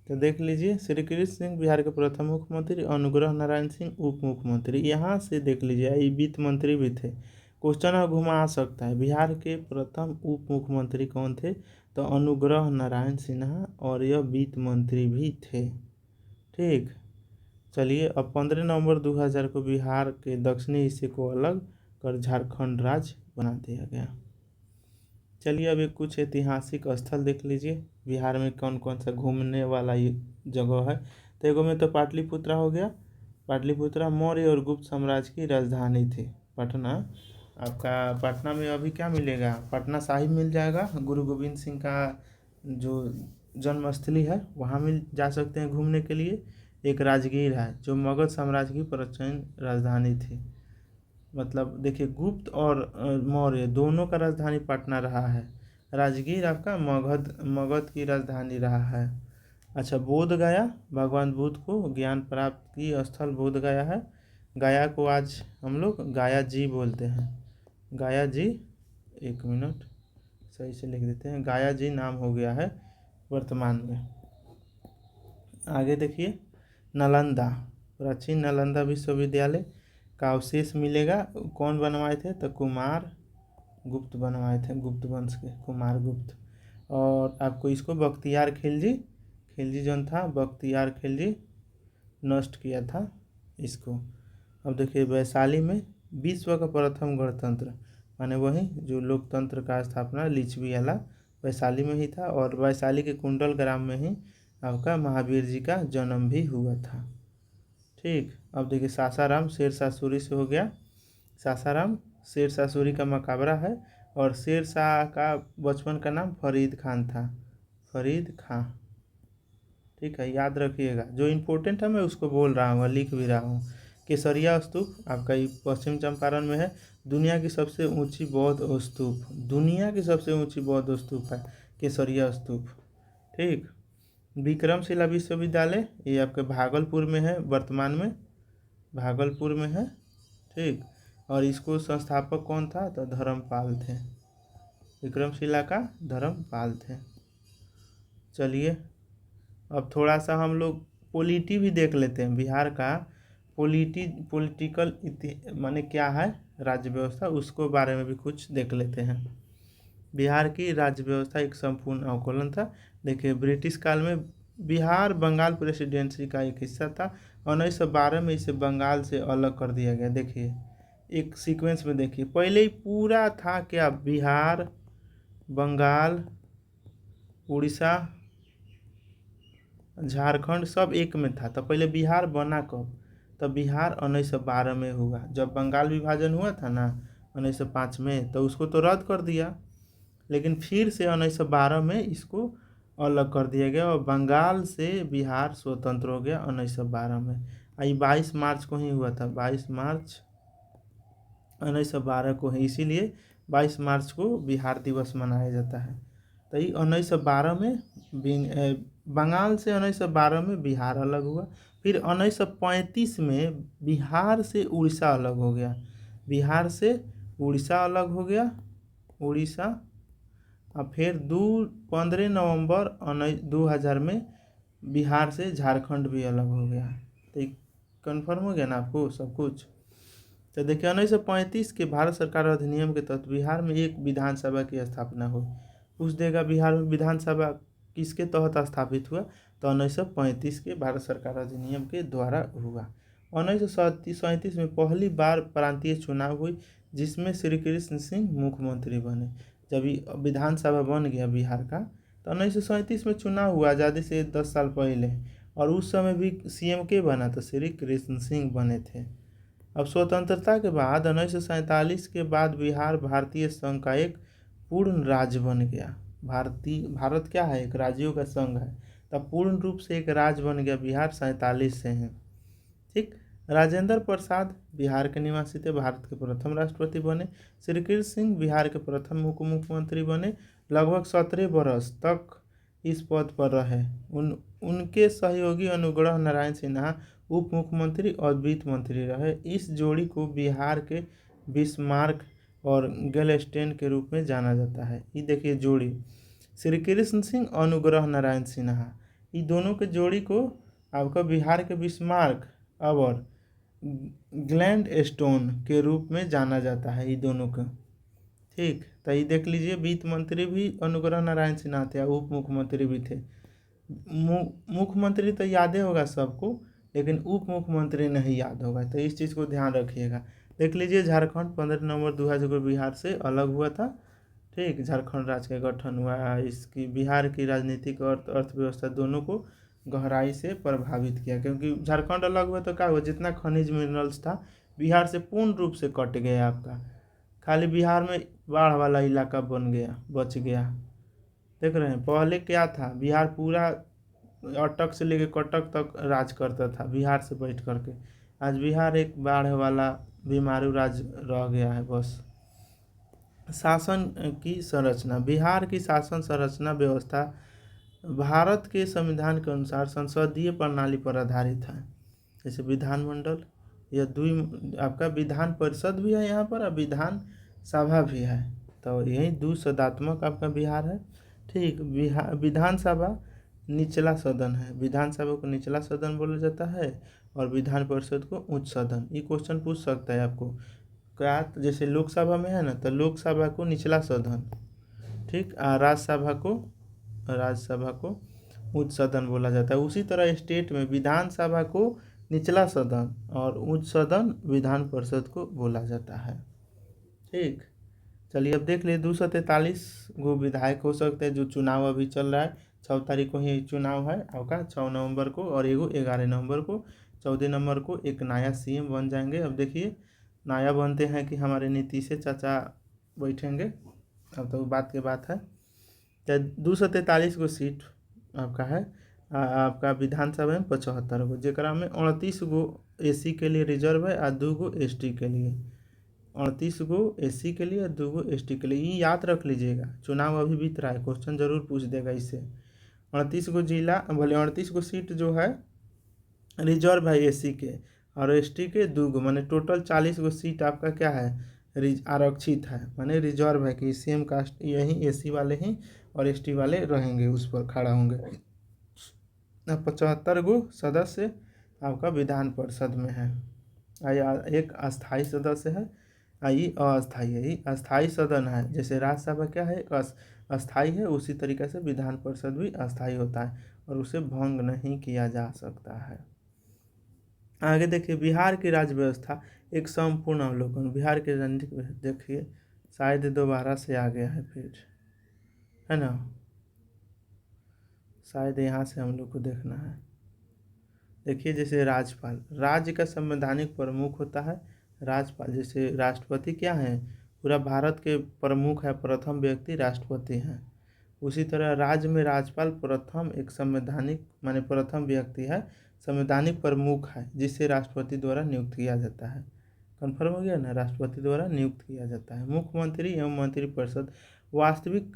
तो देख लीजिए श्री कृष्ण सिंह बिहार के प्रथम मुख्यमंत्री, अनुग्रह नारायण सिंह उप मुख्यमंत्री। यहाँ से देख लीजिए ये वित्त मंत्री भी थे। क्वेश्चन घुमा सकता है, बिहार के प्रथम उप मुख्यमंत्री कौन थे? तो अनुग्रह नारायण सिन्हा, और यह वित्त मंत्री भी थे। ठीक, चलिए अब 15 नवंबर 2000 को बिहार के दक्षिणी हिस्से को अलग कर झारखंड राज्य बना दिया गया। चलिए अभी कुछ ऐतिहासिक स्थल देख लीजिए बिहार में कौन कौन सा घूमने वाला ये जगह है। तो एगो में तो पाटलिपुत्र हो गया। पाटलिपुत्र मौर्य और गुप्त साम्राज्य की राजधानी थी। पटना, आपका पटना में अभी क्या मिलेगा? पटना साहिब मिल जाएगा। गुरु गोविंद सिंह का जो जन्मस्थली है वहाँ मिल जा सकते हैं घूमने के लिए। एक राजगीर है जो मगध साम्राज्य की प्राचीन राजधानी थी। मतलब देखिए गुप्त और मौर्य दोनों का राजधानी पटना रहा है। राजगीर आपका मगध की राजधानी रहा है। अच्छा, बोध गया, भगवान बुद्ध को ज्ञान प्राप्त की स्थल बोध गया है। गया को आज हम लोग गाया जी बोलते हैं। गाया जी, एक मिनट सही से लिख देते हैं, गाया जी नाम हो गया है वर्तमान में। आगे देखिए नालंदा, प्राचीन नालंदा विश्वविद्यालय का अवशेष मिलेगा। कौन बनवाए थे? तो कुमार गुप्त बनवाए थे, गुप्त वंश के कुमार गुप्त। और आपको इसको बख्तियार खिलजी जौन था, बख्तियार खिलजी नष्ट किया था इसको। अब देखिए वैशाली में विश्व का प्रथम गणतंत्र, माने वही जो लोकतंत्र का स्थापना लिच्छवी वाला वैशाली में ही था। और वैशाली के कुंडल ग्राम में ही आपका महावीर जी का जन्म भी हुआ था। ठीक, अब देखिए सासाराम शेरशाह सूरी से हो गया। सासाराम शेरशाह सूरी का मकबरा है। और शेरशाह का बचपन का नाम फरीद खान था, फरीद खां। ठीक है, याद रखिएगा, जो इम्पोर्टेंट है मैं उसको बोल रहा हूँ, लिख भी रहा हूँ। केसरिया स्तूप आपका पश्चिम चंपारण में है। दुनिया की सबसे ऊंची बौद्ध स्तूप, दुनिया की सबसे ऊंची बौद्ध स्तूप है केसरिया स्तूप। ठीक, विक्रमशिला विश्वविद्यालय ये आपके भागलपुर में है, वर्तमान में भागलपुर में है। ठीक, और इसको संस्थापक कौन था? तो धर्मपाल थे, विक्रमशिला का धर्मपाल थे। चलिए अब थोड़ा सा हम लोग पॉलिटी भी देख लेते हैं। बिहार का पॉलिटिकल माने क्या है, राज्य व्यवस्था, उसको बारे में भी कुछ देख लेते हैं। बिहार की राज्य व्यवस्था एक संपूर्ण अवकलन था। देखिए ब्रिटिश काल में बिहार बंगाल प्रेसिडेंसी का एक हिस्सा था। 1912 में इसे बंगाल से अलग कर दिया गया। देखिए एक सीक्वेंस में देखिए, पहले ही पूरा था क्या, बिहार, बंगाल, उड़ीसा, झारखंड सब एक में था। तो पहले बिहार बना कब? तब बिहार 1912 में हुआ, जब बंगाल विभाजन हुआ था ना 1905 में, तो उसको तो रद्द कर दिया। लेकिन फिर से 1912 में इसको अलग कर दिया गया और बंगाल से बिहार स्वतंत्र हो गया 1912 में। आई 22 मार्च को ही हुआ था, 22 मार्च 1912 को ही, इसीलिए 22 मार्च को बिहार दिवस मनाया जाता है। तो ये 1912 में बंगाल से 1912 में बिहार अलग हुआ। फिर 1935 में बिहार से उड़ीसा अलग हो गया, बिहार से उड़ीसा अलग हो गया, उड़ीसा और फिर 15 नवंबर 2000 में बिहार से झारखंड भी अलग हो गया। तो ये कन्फर्म हो गया ना आपको सब कुछ। तो देखिए 1935 के भारत सरकार अधिनियम के तहत बिहार में एक विधानसभा की स्थापना हुई। पूछ देगा बिहार में विधानसभा किसके तहत स्थापित हुआ, तो 1935 के भारत सरकार अधिनियम के द्वारा हुआ। 1937 में पहली बार प्रांतीय चुनाव हुई जिसमें श्री कृष्ण सिंह मुख्यमंत्री बने। जब विधानसभा बन गया बिहार का तो 1937 में चुनाव हुआ आज़ादी से 10 साल पहले, और उस समय भी सीएम के बना तो श्री कृष्ण सिंह बने थे। अब स्वतंत्रता के बाद 1947 के बाद बिहार भारतीय संघ का एक पूर्ण राज्य बन गया। भारत क्या है, एक राज्यों का संघ है, तब पूर्ण रूप से एक राज्य बन गया बिहार 47 से है। ठीक। राजेंद्र प्रसाद बिहार के निवासी थे, भारत के प्रथम राष्ट्रपति बने। श्री कृष्ण सिंह बिहार के प्रथम उप मुख्यमंत्री बने। लगभग 17 वर्ष तक इस पद पर रहे। उनके सहयोगी अनुग्रह नारायण सिन्हा उप मुख्यमंत्री और वित्त मंत्री रहे। इस जोड़ी को बिहार के बिस्मार्क और गैलस्टेन के रूप में जाना जाता है। ये देखिए जोड़ी श्री कृष्ण सिंह अनुग्रह नारायण सिन्हा, ये दोनों के जोड़ी को आपका बिहार के बिस्मार्क और ग्लैंड स्टोन के रूप में जाना जाता है ये दोनों को। ठीक। तो ये देख लीजिए वित्त मंत्री भी अनुग्रह नारायण सिन्हा थे, उप मुख्यमंत्री भी थे। मुख्यमंत्री तो याद होगा सबको, लेकिन उप मुख्यमंत्री नहीं याद होगा, तो इस चीज़ को ध्यान रखिएगा। देख लीजिए झारखंड 15 नवंबर 2000 को बिहार से अलग हुआ था। ठीक। झारखंड राज्य का गठन हुआ। इसकी बिहार की राजनीतिक और अर्थव्यवस्था दोनों को गहराई से प्रभावित किया, क्योंकि झारखंड अलग हुआ तो क्या हुआ, जितना खनिज मिनरल्स था बिहार से पूर्ण रूप से कट गया आपका। खाली बिहार में बाढ़ वाला इलाका बन गया, बच गया। देख रहे हैं पहले क्या था, बिहार पूरा अटक से लेके कटक तक राज करता था बिहार से बैठ करके। आज बिहार एक बाढ़ वाला बीमारू राज्य रह गया है बस। शासन की संरचना, बिहार की शासन संरचना व्यवस्था भारत के संविधान के अनुसार संसदीय प्रणाली पर आधारित है। जैसे विधानमंडल या आपका विधान परिषद भी है यहाँ पर, और विधान सभा भी है, तो यही द्विसदात्मक आपका बिहार है। ठीक। विधानसभा निचला सदन है, विधानसभा को निचला सदन बोला जाता है, और विधान परिषद को उच्च सदन। ये क्वेश्चन पूछ सकता है आपको क्या, जैसे लोकसभा में है ना, तो लोकसभा को निचला सदन, ठीक, राज्यसभा को उच्च सदन बोला जाता है। उसी तरह स्टेट में विधानसभा को निचला सदन और उच्च सदन विधान परिषद को बोला जाता है। ठीक। चलिए अब देख लिए 243 गो विधायक हो सकते हैं, जो चुनाव अभी चल रहा है। 6 तारीख को ही चुनाव है आपका, 6 नवंबर को, और एगो 11 नवंबर को। 14 नवंबर को एक नया सीएम बन जाएंगे। अब देखिए नया बनते हैं कि हमारे नीतीश चाचा बैठेंगे, अब तो बात की बात है। 243 गो सीट आपका है, आपका विधानसभा में 75 गो, जरा में 38 गो एसी के लिए रिजर्व है और 2 गो एसटी के लिए। 38 गो एसी के लिए और 2 गो एसटी के लिए, ये याद रख लीजिएगा। चुनाव अभी बीत रहा है, क्वेश्चन जरूर पूछ देगा इससे। 38 गो जिला, भले 38 गो सीट जो है रिजर्व है एसी के, और एसटी के 2 गो, माने टोटल 40 गो सीट आपका क्या है, आरक्षित है, माने रिजर्व है कि सेम कास्ट यही एसी वाले ही और एसटी वाले रहेंगे, उस पर खड़ा होंगे। 75 गो सदस्य आपका विधान परिषद में है। एक अस्थाई सदस्य है, ये अस्थाई है, ये अस्थाई सदन है। जैसे राज्यसभा क्या है, अस्थाई है, उसी तरीके से विधान परिषद भी अस्थाई होता है और उसे भंग नहीं किया जा सकता है। आगे देखिए बिहार की राज्य व्यवस्था, एक संपूर्ण अवलोकन। बिहार के राजनीतिक देखिए शायद दोबारा से आ गया है फिर, है ना, शायद यहाँ से हम लोग को देखना है। देखिए जैसे राज्यपाल, राज्य का संवैधानिक प्रमुख होता है राज्यपाल। जैसे राष्ट्रपति क्या है, पूरा भारत के प्रमुख है, प्रथम व्यक्ति राष्ट्रपति हैं। उसी तरह राज्य में राज्यपाल प्रथम एक संवैधानिक माने प्रथम व्यक्ति है, संवैधानिक प्रमुख है, जिसे राष्ट्रपति द्वारा नियुक्त किया जाता है। कन्फर्म हो गया ना, राष्ट्रपति द्वारा नियुक्त किया जाता है। मुख्यमंत्री एवं मंत्रिपरिषद, वास्तविक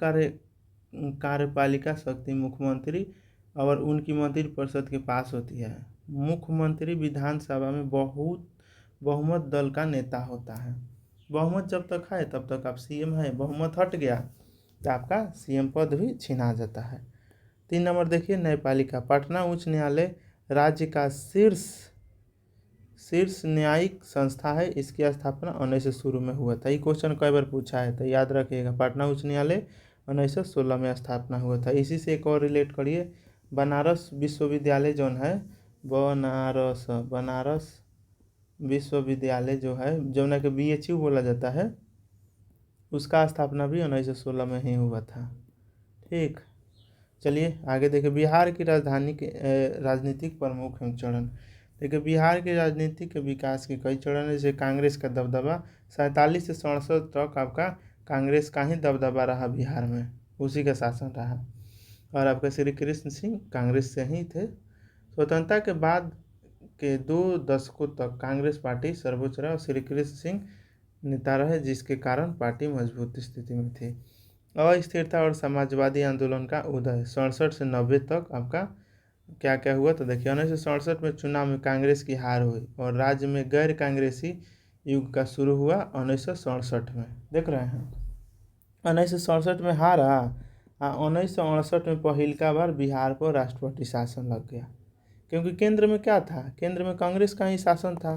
कार्यपालिका शक्ति मुख्यमंत्री और उनकी मंत्रिपरिषद के पास होती है। मुख्यमंत्री विधानसभा में बहुमत दल का नेता होता है। बहुमत जब तक है तब तक आप सीएम हैं, बहुमत हट गया तो आपका सीएम पद भी छिना जाता है। 3 नंबर देखिए न्यायपालिका। पटना उच्च न्यायालय राज्य का शीर्ष न्यायिक संस्था है। इसकी स्थापना 1900 में हुआ था। ये क्वेश्चन कई बार पूछा है तो याद रखिएगा। पटना उच्च न्यायालय 1916 में स्थापना हुआ था। इसी से एक और रिलेट करिए, बनारस विश्वविद्यालय जो है, बनारस विश्वविद्यालय जो है, जो ना कि BHU बोला जाता है, उसका स्थापना भी 1916 में ही हुआ था। ठीक, चलिए आगे देखिए बिहार की राजधानी के राजनीतिक प्रमुख एवं चरण। देखिए बिहार के राजनीति के विकास के कई चरण है। जैसे कांग्रेस का दबदबा 47 से 67 तक आपका कांग्रेस का ही दबदबा रहा बिहार में, उसी का शासन रहा। और आपका श्री कृष्ण सिंह कांग्रेस से ही थे। स्वतंत्रता के बाद के 2 दशकों तक कांग्रेस पार्टी सर्वोच्च रहा और श्री कृष्ण सिंह नेता रहे, जिसके कारण पार्टी मजबूत स्थिति में थी। अस्थिरता और समाजवादी आंदोलन का उदय 67 से 90 तक आपका क्या क्या हुआ तो देखिए 1967 में चुनाव में कांग्रेस की हार हुई और राज्य में गैर कांग्रेसी युग का शुरू हुआ 1967 में। देख रहे हैं 1967 में हारा, 1968 में पहिलका बार बिहार पर राष्ट्रपति शासन लग गया, क्योंकि केंद्र में क्या था, केंद्र में कांग्रेस का ही शासन था,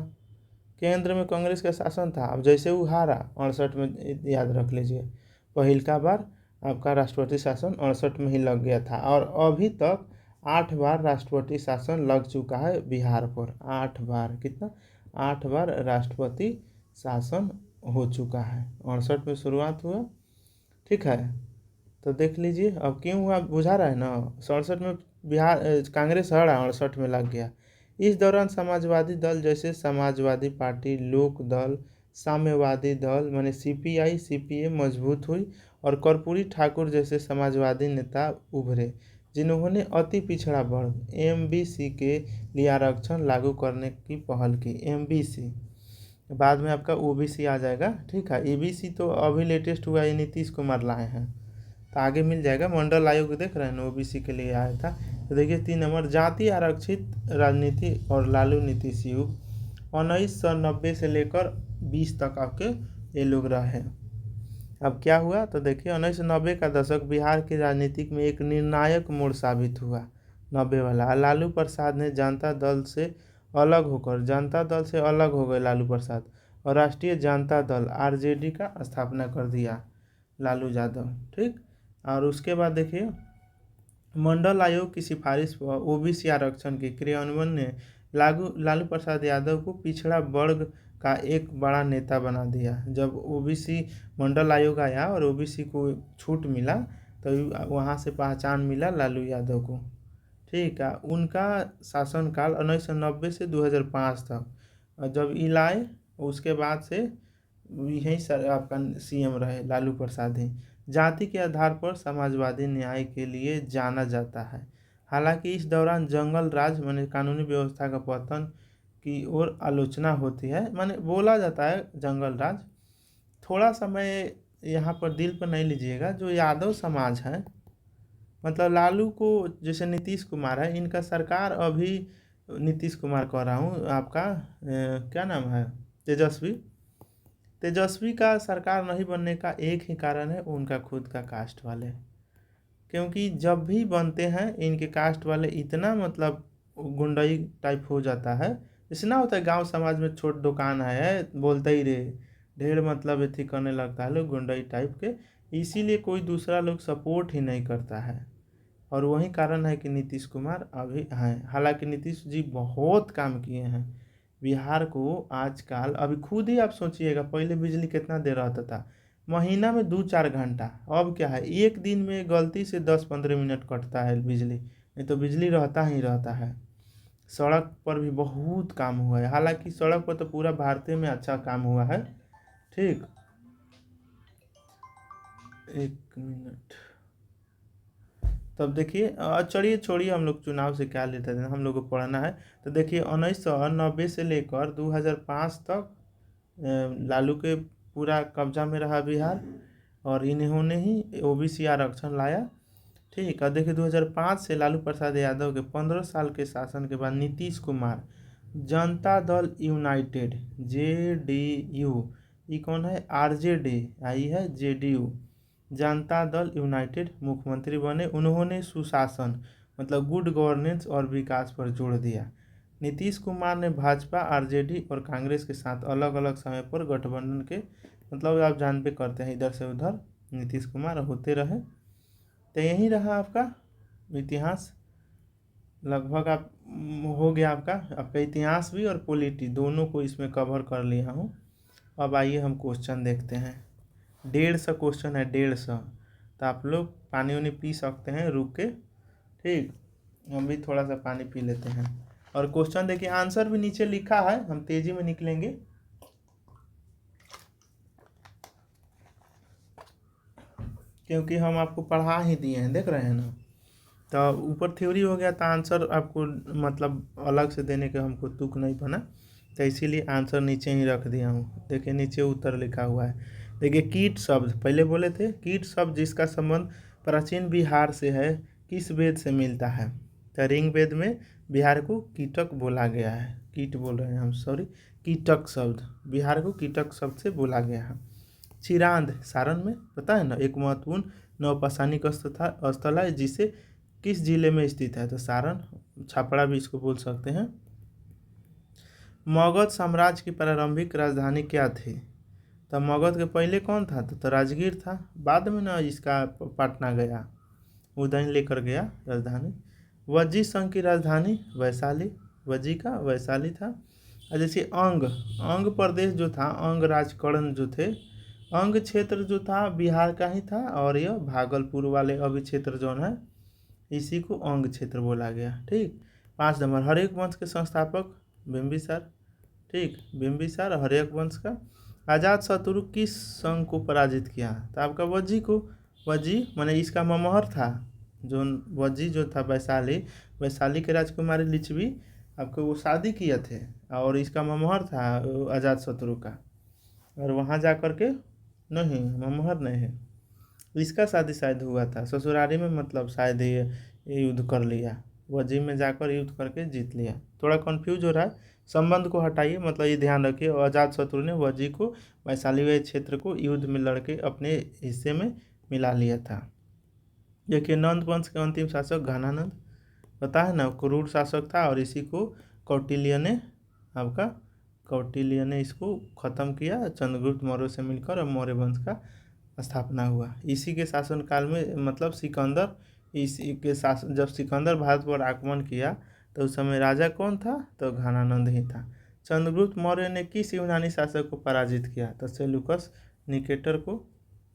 केंद्र में कांग्रेस का शासन था। अब जैसे वो हारा 68 में, याद रख लीजिए पहिलका बार आपका राष्ट्रपति शासन 68 में ही लग गया था। और अभी तक 8 बार राष्ट्रपति शासन लग चुका है बिहार पर। 8 बार, कितना, 8 बार राष्ट्रपति शासन हो चुका है। 68 में शुरुआत हुआ, ठीक है। तो देख लीजिए अब क्यों हुआ, बुझा रहा है ना। 67 में बिहार कांग्रेस हारा, 68 में लग गया। इस दौरान समाजवादी दल जैसे समाजवादी पार्टी, लोक दल, साम्यवादी दल माने CPI CPA मजबूत हुई और कर्पूरी ठाकुर जैसे समाजवादी नेता उभरे, जिन्होंने अति पिछड़ा वर्ग MBC के लिए आरक्षण लागू करने की पहल की। MBC बाद में आपका OBC आ जाएगा, ठीक है। EBC तो अभी लेटेस्ट हुआ, ये नीतीश कुमार लाए हैं, तो आगे मिल जाएगा। मंडल आयोग देख रहे हैं ना, OBC के लिए आया था। तो देखिए 3 नंबर जाति आरक्षित राजनीति और लालू नीतीश युग 1990 से लेकर 20 तक आपके ये लोग रहे। अब क्या हुआ तो देखिए 1990 का दशक बिहार की राजनीति में एक निर्णायक मोड़ साबित हुआ। 90 वाला लालू प्रसाद ने जनता दल से अलग हो गए लालू प्रसाद, और राष्ट्रीय जनता दल RJD का स्थापना कर दिया लालू यादव, ठीक। और उसके बाद देखिए मंडल आयोग की सिफारिश पर OBC आरक्षण के क्रियान्वयन ने लालू प्रसाद यादव को पिछड़ा वर्ग का एक बड़ा नेता बना दिया। जब OBC मंडल आयोग आया और OBC को छूट मिला तो वहाँ से पहचान मिला लालू यादव को, ठीक है। उनका शासनकाल 1990 से 2005 तक, जब ई लाए उसके बाद से यही सर आपका CM रहे लालू प्रसाद ही। जाति के आधार पर समाजवादी न्याय के लिए जाना जाता है। हालांकि इस दौरान जंगल राज माने कानूनी व्यवस्था का पतन की ओर आलोचना होती है, माने बोला जाता है जंगल राज। थोड़ा समय यहाँ पर दिल पर नहीं लीजिएगा, जो यादव समाज है, मतलब लालू को जैसे नीतीश कुमार है, इनका सरकार अभी नीतीश कुमार कह रहा हूँ आपका क्या नाम है, तेजस्वी का सरकार नहीं बनने का एक ही कारण है, उनका खुद का कास्ट वाले। क्योंकि जब भी बनते हैं इनके कास्ट वाले इतना मतलब गुंडाई टाइप हो जाता है, जैसे ना होता है गांव समाज में छोट दुकान है बोलते ही रहे ढेर मतलब एथी करने लगता है लोग गुंडाई टाइप के, इसीलिए कोई दूसरा लोग सपोर्ट ही नहीं करता है। और वही कारण है कि नीतीश कुमार अभी हैं। हालांकि नीतीश जी बहुत काम किए हैं बिहार को आजकल। अभी खुद ही आप सोचिएगा, पहले बिजली कितना देर रहता था, महीना में 2-4 घंटा। अब क्या है, एक दिन में गलती से 10-15 मिनट कटता है बिजली, नहीं तो बिजली रहता ही रहता है। सड़क पर भी बहुत काम हुआ है, हालांकि सड़क पर तो पूरा भारत में अच्छा काम हुआ है, ठीक। एक मिनट, तब देखिए चलिए छोड़िए, हम लोग चुनाव से क्या लेते थे, हम लोग को पढ़ना है। तो देखिए 1990 से लेकर 2005 तक लालू के पूरा कब्जा में रहा बिहार, और इन्होंने ही OBC आरक्षण लाया, ठीक। और देखिए 2005 से लालू प्रसाद यादव के 15 साल के शासन के बाद नीतीश कुमार जनता दल यूनाइटेड JDU ये कौन है? आरजेडी, आई है जेडीयू, जनता दल यूनाइटेड मुख्यमंत्री बने। उन्होंने सुशासन मतलब गुड गवर्नेंस और विकास पर जोर दिया। नीतीश कुमार ने भाजपा, आरजेडी और कांग्रेस के साथ अलग अलग समय पर गठबंधन के मतलब आप जान पे करते हैं, इधर से उधर नीतीश कुमार होते रहे। तो यही रहा आपका इतिहास। लगभग आप हो गया आपका इतिहास भी और पॉलिटी दोनों को इसमें कवर कर लिया हूँ। अब आइए हम क्वेश्चन देखते हैं। 150 क्वेश्चन है, 150। तो आप लोग पानी वानी पी सकते हैं रुक के, ठीक। हम भी थोड़ा सा पानी पी लेते हैं। और क्वेश्चन देखिए, आंसर भी नीचे लिखा है, हम तेजी में निकलेंगे। क्योंकि हम आपको पढ़ा ही दिए हैं, देख रहे हैं ना। तो ऊपर थ्योरी हो गया, तो आंसर आपको मतलब अलग से देने के हमको तुक नहीं बना, तो इसीलिए आंसर नीचे ही रख दिया हूँ। देखिए नीचे उत्तर लिखा हुआ है। देखिए कीट शब्द पहले बोले थे, कीट शब्द जिसका संबंध प्राचीन बिहार से है, किस वेद से मिलता है? तो ऋग्वेद में बिहार को कीटक बोला गया है। कीट बोल रहे हैं हम, सॉरी, कीटक शब्द, बिहार को कीटक शब्द से बोला गया है। चिरांद सारण में, पता है ना, एक महत्वपूर्ण नवपाषाणिक स्थल है, जिसे किस जिले में स्थित है? तो सारण, छापड़ा भी इसको बोल सकते हैं। मगध साम्राज्य की प्रारंभिक राजधानी क्या थी? तो मगध के पहले कौन था? तो राजगीर था, बाद में ना इसका पटना गया, उदयन लेकर गया राजधानी। वज्जी संघ की राजधानी वैशाली, वज्जी का वैशाली था। और जैसे अंग प्रदेश जो था, अंग राजकरण जो थे, अंग क्षेत्र जो था बिहार का ही था, और यह भागलपुर वाले अभी क्षेत्र जो है इसी को अंग क्षेत्र बोला गया, ठीक। 5 नंबर, हर्यक वंश के संस्थापक बिंबिसार, ठीक, बिंबिसार हर्यक वंश का। आजाद शत्रु किस संघ को पराजित किया? तो आपका वज्जी को, वज्जी माने इसका ममहर था, जो वज्जी जो था वैशाली के राजकुमारी लिच्छवी आपको वो शादी किए थे, और इसका ममहर था आजाद शत्रु का। और वहाँ जा कर के नहीं, ममहर नहीं है, इसका शादी शायद हुआ था ससुरारी में, मतलब शायद ये युद्ध कर लिया, वजी में जाकर युद्ध करके जीत लिया। थोड़ा कंफ्यूज हो रहा है, संबंध को हटाइए, मतलब ये ध्यान रखिए, अजात शत्रु ने वजी को वैशाली क्षेत्र को युद्ध में लड़के अपने हिस्से में मिला लिया था। देखिए नंद वंश के अंतिम शासक घनानंद, पता है ना, क्रूर शासक था, और इसी को कौटिल्य ने इसको ख़त्म किया, चंद्रगुप्त मौर्य से मिलकर, और मौर्य वंश का स्थापना हुआ। इसी के शासनकाल में मतलब सिकंदर, इसी के शासन, जब सिकंदर भारत पर आक्रमण किया तो उस समय राजा कौन था? तो घनानंद ही था। चंद्रगुप्त मौर्य ने किस यूनानी शासक को पराजित किया? तो सेल्यूकस निकेटर को,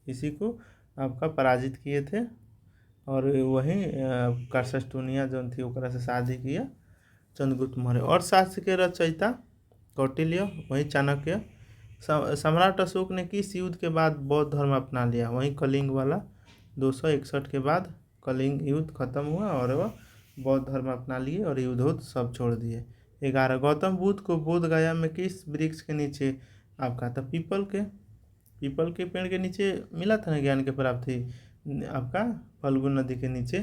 इसी को आपका पराजित किए थे, और वहीं कार्सस्टूनिया जो थी ओकरा से शादी किया चंद्रगुप्त मौर्य। और शास्त्र के रचयिता कौटिल्य, वहीं चाणक्य। सम्राट अशोक ने किस युद्ध के बाद बौद्ध धर्म अपना लिया? वहीं कलिंग वाला, 261 के बाद कलिंग युद्ध खत्म हुआ, और वह बौद्ध धर्म अपना लिए और युद्ध सब छोड़ दिए। 11, गौतम बुद्ध को बोध गया में किस वृक्ष के नीचे आपका? तो पीपल के पेड़ के नीचे मिला था ना ज्ञान की प्राप्ति, आपका फल्गु नदी के नीचे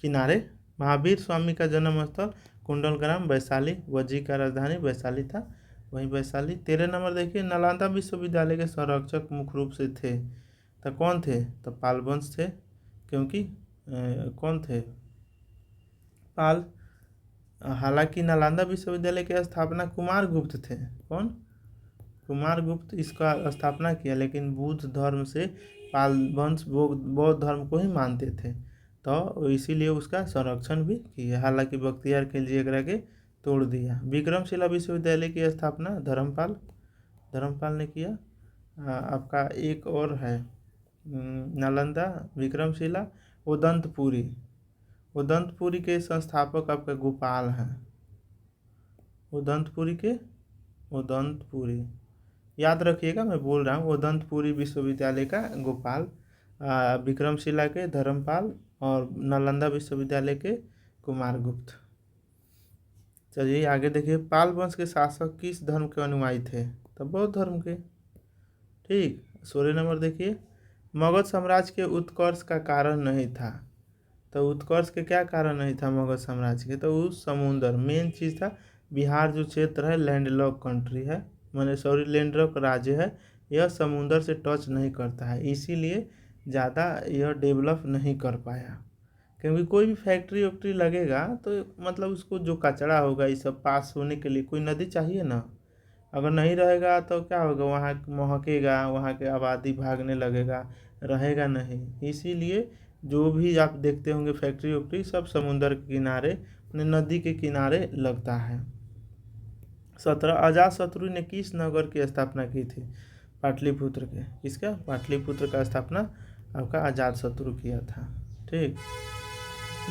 किनारे। महावीर स्वामी का जन्म स्थल कुंडलग्राम वैशाली, वज्जी का राजधानी वैशाली था, वहीं वैशाली। 13 नंबर देखिए, नालंदा विश्वविद्यालय के संरक्षक मुख्य रूप से थे, तो कौन थे? तो पालवंश थे, क्योंकि कौन थे? पाल। हालांकि नालंदा विश्वविद्यालय की स्थापना कुमारगुप्त थे। कौन? कुमारगुप्त इसका स्थापना किया, लेकिन बुद्ध धर्म से पालवंश बौद्ध धर्म को ही मानते थे, तो इसीलिए उसका संरक्षण भी किया। हालांकि बख्तियार खिलजी एकरा के तोड़ दिया। विक्रमशिला विश्वविद्यालय की स्थापना धर्मपाल ने किया। आपका एक और है नालंदा, विक्रमशिला, उदंतपुरी के संस्थापक आपका गोपाल हैं। उदंतपुरी याद रखिएगा, मैं बोल रहा हूँ, उदंतपुरी विश्वविद्यालय का गोपाल, विक्रमशिला के धर्मपाल, और नालंदा विश्वविद्यालय के कुमारगुप्त। चलिए आगे देखिए, पाल वंश के शासक किस धर्म के अनुयायी थे? तो बौद्ध धर्म के, ठीक। 16 नंबर देखिए, मगध साम्राज्य के उत्कर्ष का कारण नहीं था। तो उत्कर्ष के क्या कारण नहीं था मगध साम्राज्य के? तो उस समुंदर मेन चीज़ था। बिहार जो क्षेत्र है लैंडलॉक कंट्री है, मैंने सॉरी लैंडलॉक राज्य है, यह समुंदर से टच नहीं करता है, इसीलिए ज़्यादा यह डेवलप नहीं कर पाया। क्योंकि कोई भी फैक्ट्री वैक्ट्री लगेगा तो मतलब उसको जो कचरा होगा ये सब पास होने के लिए कोई नदी चाहिए ना। अगर नहीं रहेगा तो क्या होगा, वहाँ महकेगा, वहाँ के आबादी भागने लगेगा, रहेगा नहीं। इसीलिए जो भी आप देखते होंगे फैक्ट्री वैक्ट्री सब समुंदर के किनारे, नदी के किनारे लगता है। 17 अजातशत्रु ने किस नगर की स्थापना की थी? पाटलिपुत्र के। किसका? पाटलिपुत्र का स्थापना आपका अजातशत्रु किया था। ठीक,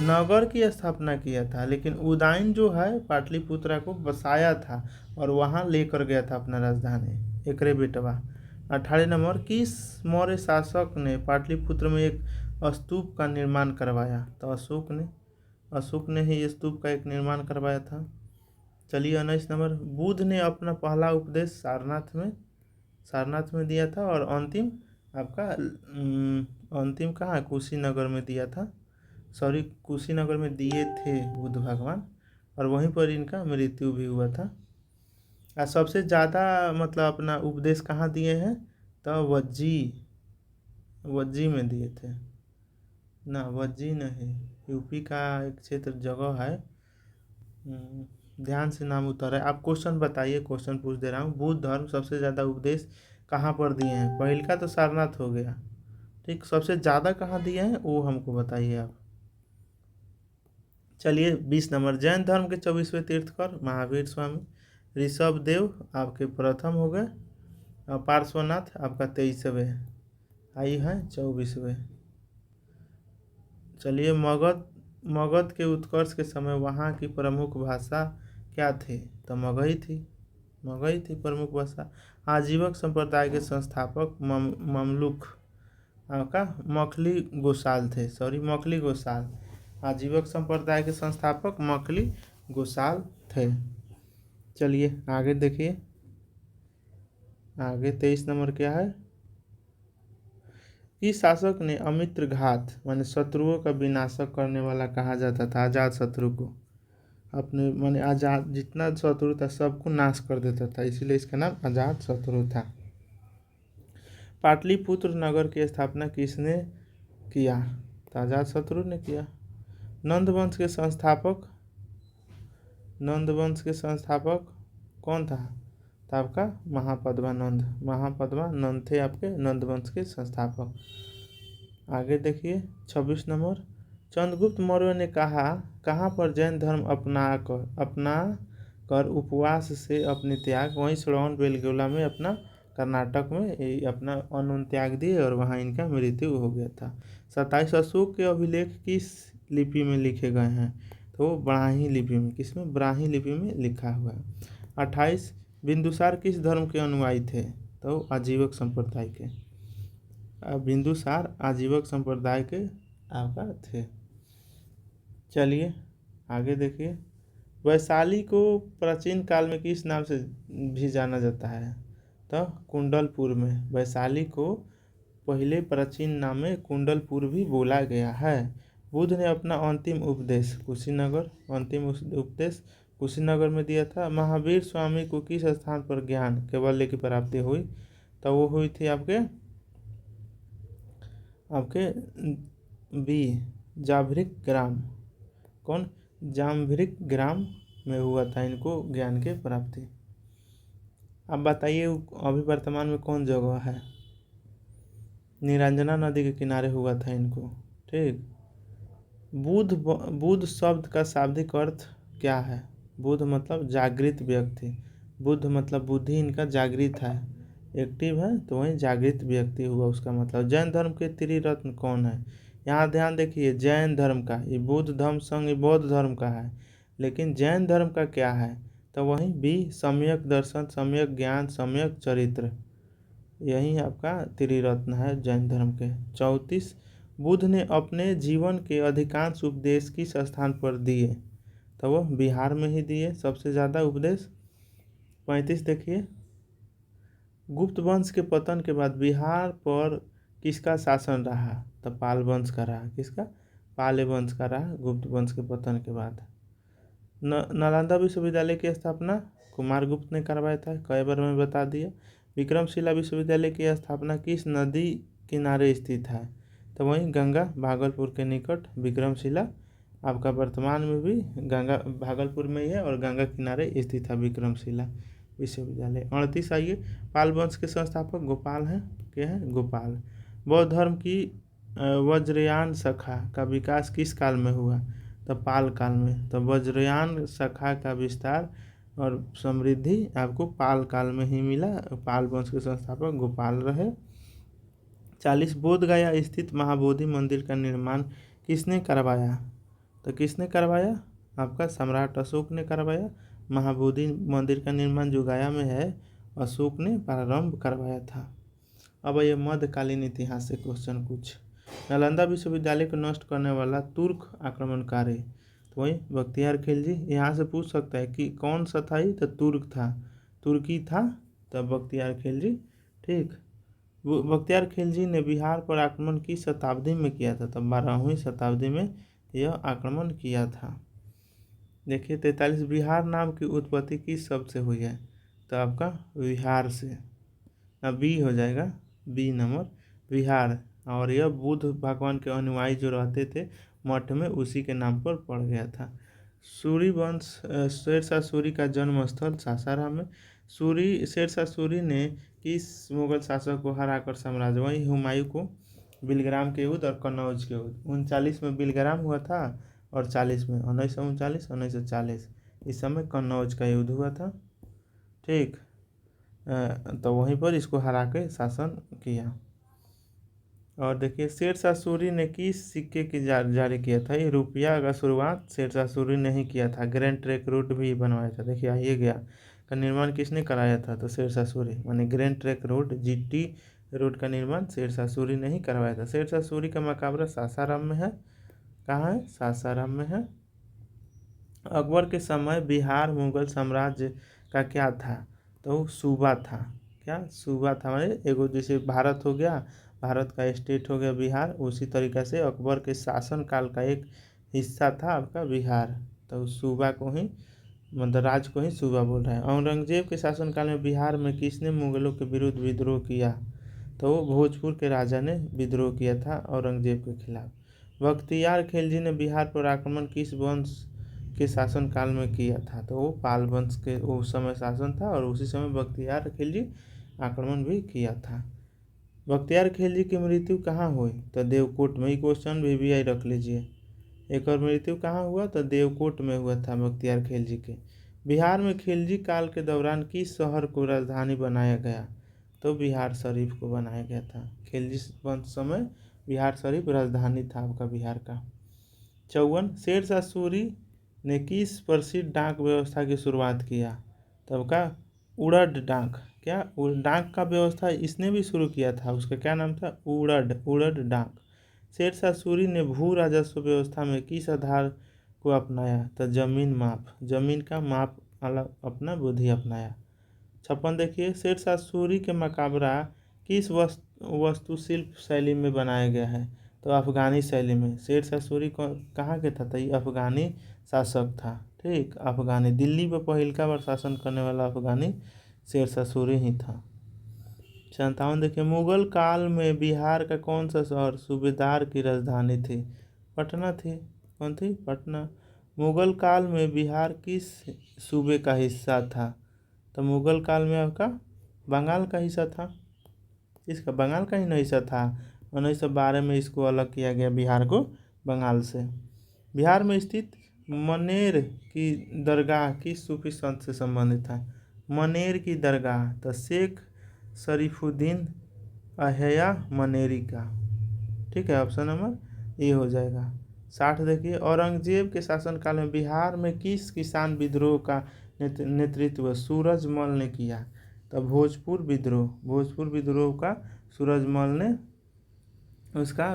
नगर की स्थापना किया था, लेकिन उदयन जो है पाटलिपुत्र को बसाया था और वहाँ लेकर गया था अपना राजधानी। एकरे बेटवा। 18 नंबर, किस मौर्य शासक ने पाटलिपुत्र में एक स्तूप का निर्माण करवाया? तो अशोक ने ही स्तूप का एक निर्माण करवाया था। चलिए 19 नंबर, बुद्ध ने अपना पहला उपदेश सारनाथ में दिया था और अंतिम आपका अंतिम कहाँ, कुशीनगर में दिया था। सॉरी, कुशीनगर में दिए थे बुद्ध भगवान, और वहीं पर इनका मृत्यु भी हुआ था। और सबसे ज़्यादा मतलब अपना उपदेश कहाँ दिए हैं? तो वज्जी में दिए थे ना, वज्जी नहीं, यूपी का एक क्षेत्र जगह है, ध्यान से नाम उतर है। आप क्वेश्चन बताइए, क्वेश्चन पूछ दे रहा हूँ। बुद्ध धर्म सबसे ज़्यादा उपदेश कहाँ पर दिए हैं? पहल का तो सारनाथ हो गया, ठीक, सबसे ज़्यादा कहाँ दिए हैं वो हमको बताइए आप। चलिए 20 नंबर, जैन धर्म के 24वें तीर्थकर महावीर स्वामी। ऋषभ देव आपके प्रथम हो गए, और पार्श्वनाथ आपका 23वें, आई है 24वें। चलिए मगध के उत्कर्ष के समय वहाँ की प्रमुख भाषा क्या थी? तो मगही थी प्रमुख भाषा। आजीवक संप्रदाय के संस्थापक ममलुक आपका मखली गोसाल। आजीवक संप्रदाय के संस्थापक मखली गोसाल थे। चलिए आगे देखिए, आगे 23 नंबर क्या है? इस शासक ने अमित्र घात माने शत्रुओं का विनाशक करने वाला कहा जाता था अजात शत्रु को। अपने माने आजाद जितना शत्रु था सबको नाश कर देता था, इसीलिए इसका नाम अजात शत्रु था। पाटलिपुत्र नगर की स्थापना किसने किया? तो अजात शत्रु ने किया। नंद वंश के संस्थापक कौन था? तो आपका महापद्मानंद थे आपके नंद वंश के संस्थापक। आगे देखिए 26 नंबर, चंद्रगुप्त मौर्य ने कहाँ पर जैन धर्म अपना कर उपवास से अपने त्याग, वहीं श्रवण बेलगोला में अपना कर्नाटक में अपना अन्न त्याग दिए और वहाँ इनका मृत्यु हो गया था। 27 अशोक के अभिलेख किस लिपि में लिखे गए हैं? तो ब्राह्मी लिपि में। किसमें? ब्राह्मी लिपि में लिखा हुआ है। 28 बिंदुसार किस धर्म के अनुयायी थे? तो आजीवक संप्रदाय के। बिंदुसार आजीवक संप्रदाय के आपका थे। चलिए आगे देखिए, वैशाली को प्राचीन काल में किस नाम से भी जाना जाता है? तो कुंडलपुर में। वैशाली को पहले प्राचीन नाम में कुंडलपुर भी बोला गया है। बुद्ध ने अपना अंतिम उपदेश कुशीनगर में दिया था। महावीर स्वामी को किस स्थान पर ज्ञान कैवल्य की प्राप्ति हुई? तो वो हुई थी आपके जाम्भिक ग्राम। कौन? जाम्भिक ग्राम में हुआ था इनको ज्ञान की प्राप्ति। अब बताइए अभी वर्तमान में कौन जगह है? निरंजना नदी के किनारे हुआ था इनको। ठीक, बुद्ध शब्द का शाब्दिक अर्थ क्या है? बुद्ध मतलब जागृत व्यक्ति। बुद्ध मतलब बुद्धि इनका जागृत है, एक्टिव है, तो वही जागृत व्यक्ति हुआ उसका मतलब। जैन धर्म के त्रिरत्न कौन है? यहाँ ध्यान देखिए, जैन धर्म का, ये बुद्ध धम्म संघ बौद्ध धर्म का है, लेकिन जैन धर्म का क्या है? तो वही भी सम्यक दर्शन, सम्यक ज्ञान, सम्यक चरित्र, यही आपका त्रिरत्न है जैन धर्म के। 34 बुद्ध ने अपने जीवन के अधिकांश उपदेश किस स्थान पर दिए? तो वह बिहार में ही दिए सबसे ज़्यादा उपदेश। 35 देखिए, गुप्त वंश के पतन के बाद बिहार पर किसका शासन रहा? तो पाल वंश का रहा। किसका? पाल वंश का रहा गुप्त वंश के पतन के बाद। नालंदा विश्वविद्यालय की स्थापना कुमारगुप्त ने करवाया था, कई बार मैं बता दिया। विक्रमशिला विश्वविद्यालय की स्थापना किस नदी किनारे स्थित है? तो वहीं गंगा भागलपुर के निकट विक्रमशिला आपका वर्तमान में भी गंगा भागलपुर में ही है और गंगा किनारे स्थित है विक्रमशिला विश्वविद्यालय। 38 आइए, पाल वंश के संस्थापक गोपाल हैं, क्या है? गोपाल। बौद्ध धर्म की वज्रयान शाखा का विकास किस काल में हुआ? तो पाल काल में। तो वज्रयान शाखा का विस्तार और समृद्धि आपको पाल काल में ही मिला। पाल वंश के संस्थापक गोपाल रहे। 40 बोध गया स्थित महाबोधि मंदिर का निर्माण किसने करवाया? तो किसने करवाया? आपका सम्राट अशोक ने करवाया। महाबोधि मंदिर का निर्माण जो गया में है अशोक ने प्रारंभ करवाया था। अब ये मध्यकालीन इतिहास से क्वेश्चन कुछ। नालंदा विश्वविद्यालय को नष्ट करने वाला तुर्क आक्रमणकारी, तो वही बख्तियार खिलजी। यहाँ से पूछ सकता है कि कौन सा था ही? तो तुर्क था, तुर्की था, तब बख्तियार खिलजी। ठीक, वो बख्तियार खिलजी ने बिहार पर आक्रमण किस शताब्दी में किया था? तब 12वीं शताब्दी में यह आक्रमण किया था। देखिए 43, बिहार नाम की उत्पत्ति किस शब्द से हुई है? तो आपका विहार से, अब बी हो जाएगा, बी नंबर, विहार। और यह बुद्ध भगवान के अनुयायी जो रहते थे मठ में, उसी के नाम पर पड़ गया था। सूरी वंश शेरशाह सूरी का जन्म स्थल सासाराम में। शेरशाह सूरी ने किस मुगल शासक को हराकर साम्राज्य, वही हुमायूं को, बिलग्राम के युद्ध और कन्नौज के युद्ध। 39 में बिलग्राम हुआ था और 40 में, 1939-1940 इस समय कन्नौज का युद्ध हुआ था। ठीक, तो वहीं पर इसको हरा के शासन किया। और देखिए शेरशाह सूरी ने किस सिक्के की जारी किया था? ये रुपया का शुरुआत शेरशाह सूरी ने ही किया था। ग्रैंड ट्रैंक रोड भी बनवाया था। देखिए आइए गया का निर्माण किसने कराया था? तो शेरशाह सूरी, माने grand trunk road GT road का निर्माण शेरशाह सूरी ने ही करवाया था। शेरशाह सूरी का मकबरा सासाराम में है। कहाँ है? सासाराम में है। अकबर के समय बिहार मुगल साम्राज्य का क्या था? तो सूबा था। क्या? सूबा था, माने एगो जैसे भारत हो गया, भारत का स्टेट हो गया बिहार, उसी तरीक़ा से अकबर के शासन काल का एक हिस्सा था आपका बिहार। तो सूबा को ही, मतलब राज्य को ही सूबा बोल रहे हैं। औरंगजेब के शासनकाल में बिहार में किसने मुगलों के विरुद्ध विद्रोह किया? तो भोजपुर के राजा ने विद्रोह किया था औरंगजेब के खिलाफ। बख्तियार खिलजी ने बिहार पर आक्रमण किस वंश के शासनकाल में किया था? तो वो पाल वंश के उस समय शासन था और उसी समय बख्तियार खिलजी आक्रमण भी किया था। बख्तियार खिलजी की मृत्यु कहाँ हुई? तो देवकोट में। ही क्वेश्चन VVI रख लीजिए। एक और मृत्यु कहाँ हुआ? तो देवकोट में हुआ था बख्तियार खिलजी के। बिहार में खिलजी काल के दौरान किस शहर को राजधानी बनाया गया? तो बिहार शरीफ को बनाया गया था। खिलजी वंश समय बिहार शरीफ राजधानी था आपका बिहार का। 54, शेरशाह सूरी ने किस प्रसिद्ध डाक व्यवस्था की शुरुआत किया? तब का उड़द डाक। क्या? डाक का व्यवस्था इसने भी शुरू किया था, उसका क्या नाम था? उड़द डाक। शेरशाह सूरी ने भू राजस्व व्यवस्था में किस आधार को अपनाया? तो जमीन माप, जमीन का माप अपना बुद्धि अपनाया। 56, देखिए शेरशाह सूरी के मकबरा किस वास्तुशिल्प शैली में बनाया गया है? तो अफगानी शैली में। शेरशाह सूरी को कहाँ के था? तो ये अफगानी शासक था। ठीक, अफगानी, दिल्ली पर पहिलका बार शासन करने वाला अफगानी शेरशाह सूरी ही था। 57, देखिए मुगल काल में बिहार का कौन सा शहर सूबेदार की राजधानी थी? पटना थी। कौन थी? पटना। मुगल काल में बिहार किस सूबे का हिस्सा था? तो मुगल काल में आपका बंगाल का हिस्सा था। इसका बंगाल का ही नहीं हिस्सा था। 1912 में इसको अलग किया गया बिहार को बंगाल से। बिहार में स्थित मनेर की दरगाह किस सूफी संत से संबंधित है? मनेर की दरगाह तो शेख शरीफुद्दीन अहया मनेरी का। ठीक है, ऑप्शन नंबर ए हो जाएगा। 60, देखिए औरंगजेब के शासनकाल में बिहार में किस किसान विद्रोह का नेतृत्व सूरजमल ने किया? तो भोजपुर विद्रोह का सूरजमल ने उसका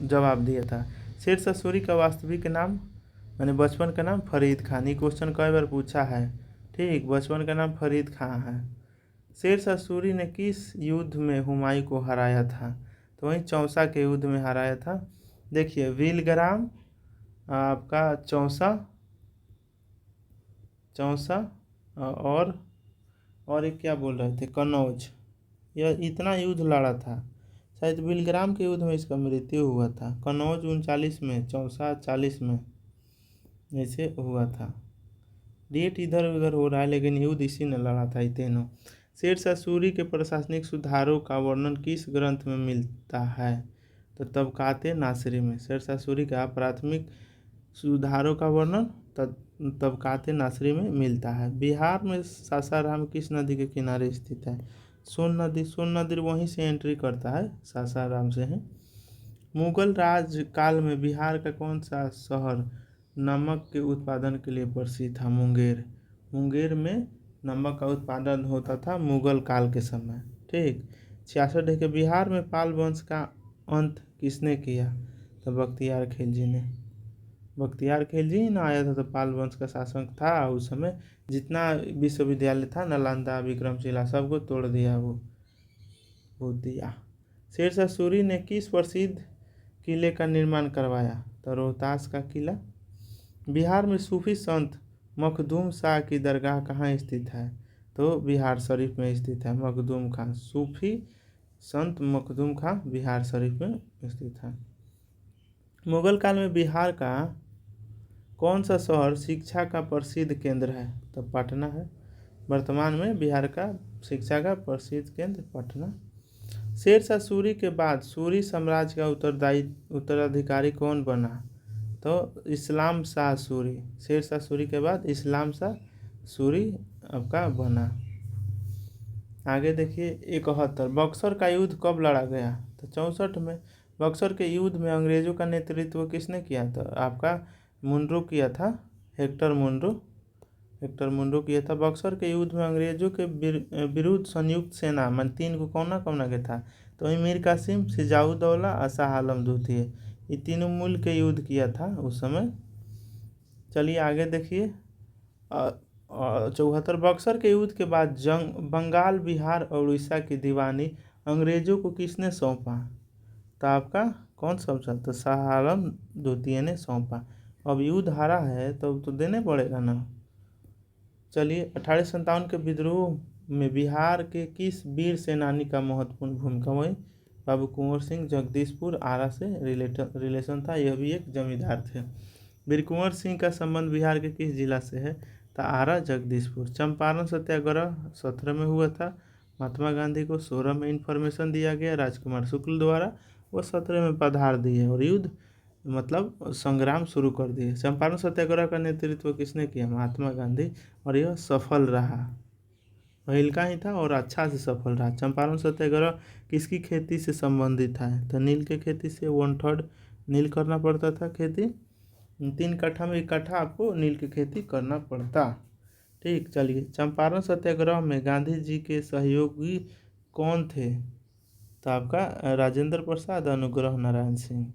जवाब दिया था। शेरशाह सूरी का वास्तविक नाम, मैंने बचपन का नाम फरीद खान। ये क्वेश्चन कई बार पूछा है। ठीक, बचपन का नाम फरीद खान है। शेरशाह सूरी ने किस युद्ध में हुमायूं को हराया था? तो वहीं चौसा के युद्ध में हराया था। देखिए बिलग्राम आपका चौसा और एक क्या बोल रहे थे? कन्नौज। यह इतना युद्ध लड़ा था। शायद बिलग्राम के युद्ध में इसका मृत्यु हुआ था। कन्नौज 39 में, चौसा 40 में ऐसे हुआ था। डेट इधर उधर हो रहा है लेकिन युद्ध इसी ने लड़ा था, तीनों। शेरशाह सूरी के प्रशासनिक सुधारों का वर्णन किस ग्रंथ में मिलता है? तो तबकाते नासरी में। शेरशाह सूरी का प्राथमिक सुधारों का वर्णन तबकाते नासरी में मिलता है। बिहार में सासाराम किस नदी के किनारे स्थित है? सोन नदी। सोन नदी वहीं से एंट्री करता है, सासाराम से है। मुगल राज काल में बिहार का कौन सा शहर नमक के उत्पादन के लिए प्रसिद्ध था? मुंगेर। मुंगेर में नमक का उत्पादन होता था मुगल काल के समय। ठीक। 66 है कि बिहार में पाल वंश का अंत किसने किया? तो बख्तियार खिलजी ने। बख्तियार खिलजी ही ना आया था, तो पाल वंश का शासक था उस समय। जितना विश्वविद्यालय था, नालंदा, विक्रमशिला, सबको तोड़ दिया वो दिया। शेरशाह सूरी ने किस प्रसिद्ध किले का निर्माण करवाया? तो रोहतास का किला। बिहार में सूफी संत मखदूम शाह की दरगाह कहाँ स्थित है? तो बिहार शरीफ में स्थित है। मखदूम खां, सूफी संत मखदूम खां बिहार शरीफ में स्थित है। मुगल काल में बिहार का कौन सा शहर शिक्षा का प्रसिद्ध केंद्र है? तो पटना है। वर्तमान में बिहार का शिक्षा का प्रसिद्ध केंद्र पटना। शेरशाह सूरी के बाद सूरी साम्राज्य का उत्तराधिकारी कौन बना? तो इस्लाम शाह सूरी। शेरशाह सूरी के बाद इस्लाम शाह सूरी आपका बना। आगे देखिए 71 बक्सर का युद्ध कब लड़ा गया? तो 64 में। बक्सर के युद्ध में अंग्रेजों का नेतृत्व किसने किया? तो आपका मुनरो किया था, हेक्टर मुनरो। हेक्टर मुनरो किया था। बक्सर के युद्ध में अंग्रेजों के विरुद्ध संयुक्त सेना मन 3 को कौन के था? तो मीर कासिम, सिजाउद्दौला और शाह आलम द्वितीय, ये तीनों मूल के युद्ध किया था उस समय। चलिए आगे देखिए 74 बक्सर के युद्ध के बाद बंगाल, बिहार और उड़ीसा की दीवानी अंग्रेजों को किसने सौंपा? तो आपका कौन सौंपा? तो शाह आलम द्वितीय ने सौंपा। अब युद्ध हारा है तो देने पड़ेगा ना। चलिए 1857 के विद्रोह में बिहार के किस वीर सेनानी का महत्वपूर्ण भूमिका हुई? बाबू कुंवर सिंह। जगदीशपुर आरा से रिलेशन था, यह भी एक जमींदार थे। वीर कुंवर सिंह का संबंध बिहार के किस जिला से है? तो आरा, जगदीशपुर। चंपारण सत्याग्रह 17 में हुआ था। महात्मा गांधी को 16 में इन्फॉर्मेशन दिया गया राजकुमार शुक्ल द्वारा, वो 17 में पधार दिए और युद्ध मतलब संग्राम शुरू कर दिए। चंपारण सत्याग्रह का नेतृत्व किसने किया? महात्मा गांधी, और यह सफल रहा। पहिलका ही था और अच्छा से सफल रहा। चंपारण सत्याग्रह किसकी खेती से संबंधित है? तो नील के खेती से। 1/3 नील करना पड़ता था खेती। 3 कट्ठा में 1 कट्ठा आपको नील की खेती करना पड़ता। ठीक। चलिए चंपारण सत्याग्रह में गांधी जी के सहयोगी कौन थे? तो आपका राजेंद्र प्रसाद, अनुग्रह नारायण सिंह।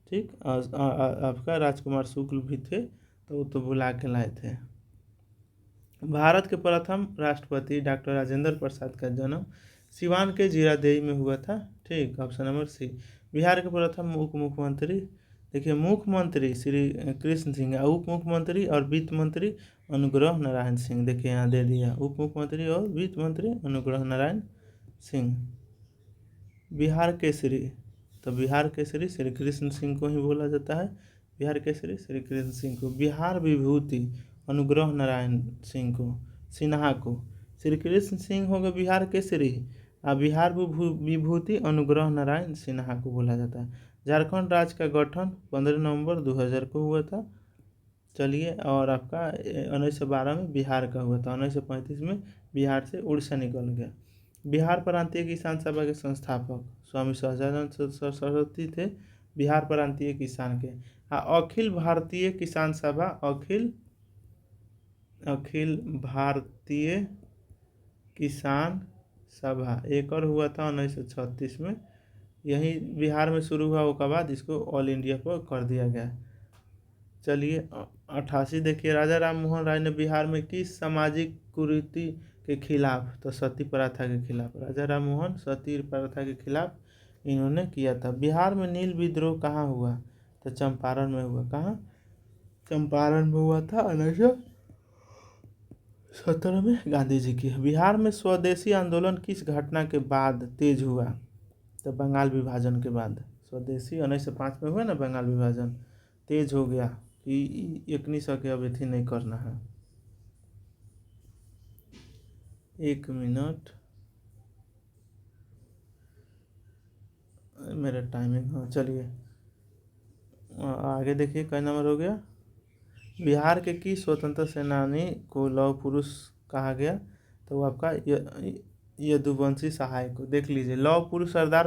ठीक। आपका राजकुमार शुक्ल भी थे, तो वो तो बुला के लाए थे। भारत के प्रथम राष्ट्रपति डॉक्टर राजेंद्र प्रसाद का जन्म सिवान के जीरादेई में हुआ था। ठीक। Option number C. बिहार के प्रथम उप मुख्यमंत्री, देखिए मुख्यमंत्री श्री कृष्ण सिंह, उप मुख्यमंत्री और वित्त मंत्री अनुग्रह नारायण सिंह। देखिए यहाँ दे दिया, उप मुख्यमंत्री और वित्त मंत्री अनुग्रह नारायण सिंह। बिहार केसरी, तो बिहार केसरी श्री कृष्ण सिंह को ही बोला जाता है। बिहार केसरी श्री कृष्ण सिंह को। बिहार विभूति अनुग्रह नारायण सिंह को, सिन्हा को। श्री कृष्ण सिंह हो गए बिहार केसरी, और बिहार विभूति अनुग्रह नारायण सिन्हा को बोला जाता है। झारखंड राज्य का गठन 15 नवंबर 2000 को हुआ था। चलिए, और आपका 1912 में बिहार का हुआ था। 1935 में बिहार से उड़ीसा निकल गया। बिहार प्रांतीय किसान सभा के संस्थापक स्वामी सहजानंद सरस्वती थे। बिहार प्रांतीय किसान के। अखिल भारतीय किसान सभा, अखिल भारतीय किसान सभा एक और हुआ था 1936 में, यही बिहार में शुरू हुआ। उसके बाद इसको ऑल इंडिया पर कर दिया गया। चलिए 88 देखिए, राजा राम मोहन राय ने बिहार में किस सामाजिक कुरीति के खिलाफ? तो सती प्रथा के खिलाफ। राजा राम मोहन सती प्रथा के खिलाफ इन्होंने किया था। बिहार में नील विद्रोह कहाँ हुआ? तो चंपारण में हुआ। कहाँ? चंपारण में हुआ था 17 में गांधी जी की। बिहार में स्वदेशी आंदोलन किस घटना के बाद तेज हुआ? तो बंगाल विभाजन के बाद। स्वदेशी 1905 में हुआ ना बंगाल विभाजन, तेज हो गया कि एक नहीं सके अब अथी नहीं करना है। 1 मिनट, मेरा टाइमिंग, हाँ चलिए आगे देखिए कै नंबर हो गया। बिहार के किस स्वतंत्र सेनानी को लौह पुरुष कहा गया? तो वो आपका यदुवंशी सहाय को। देख लीजिए, लौह पुरुष सरदार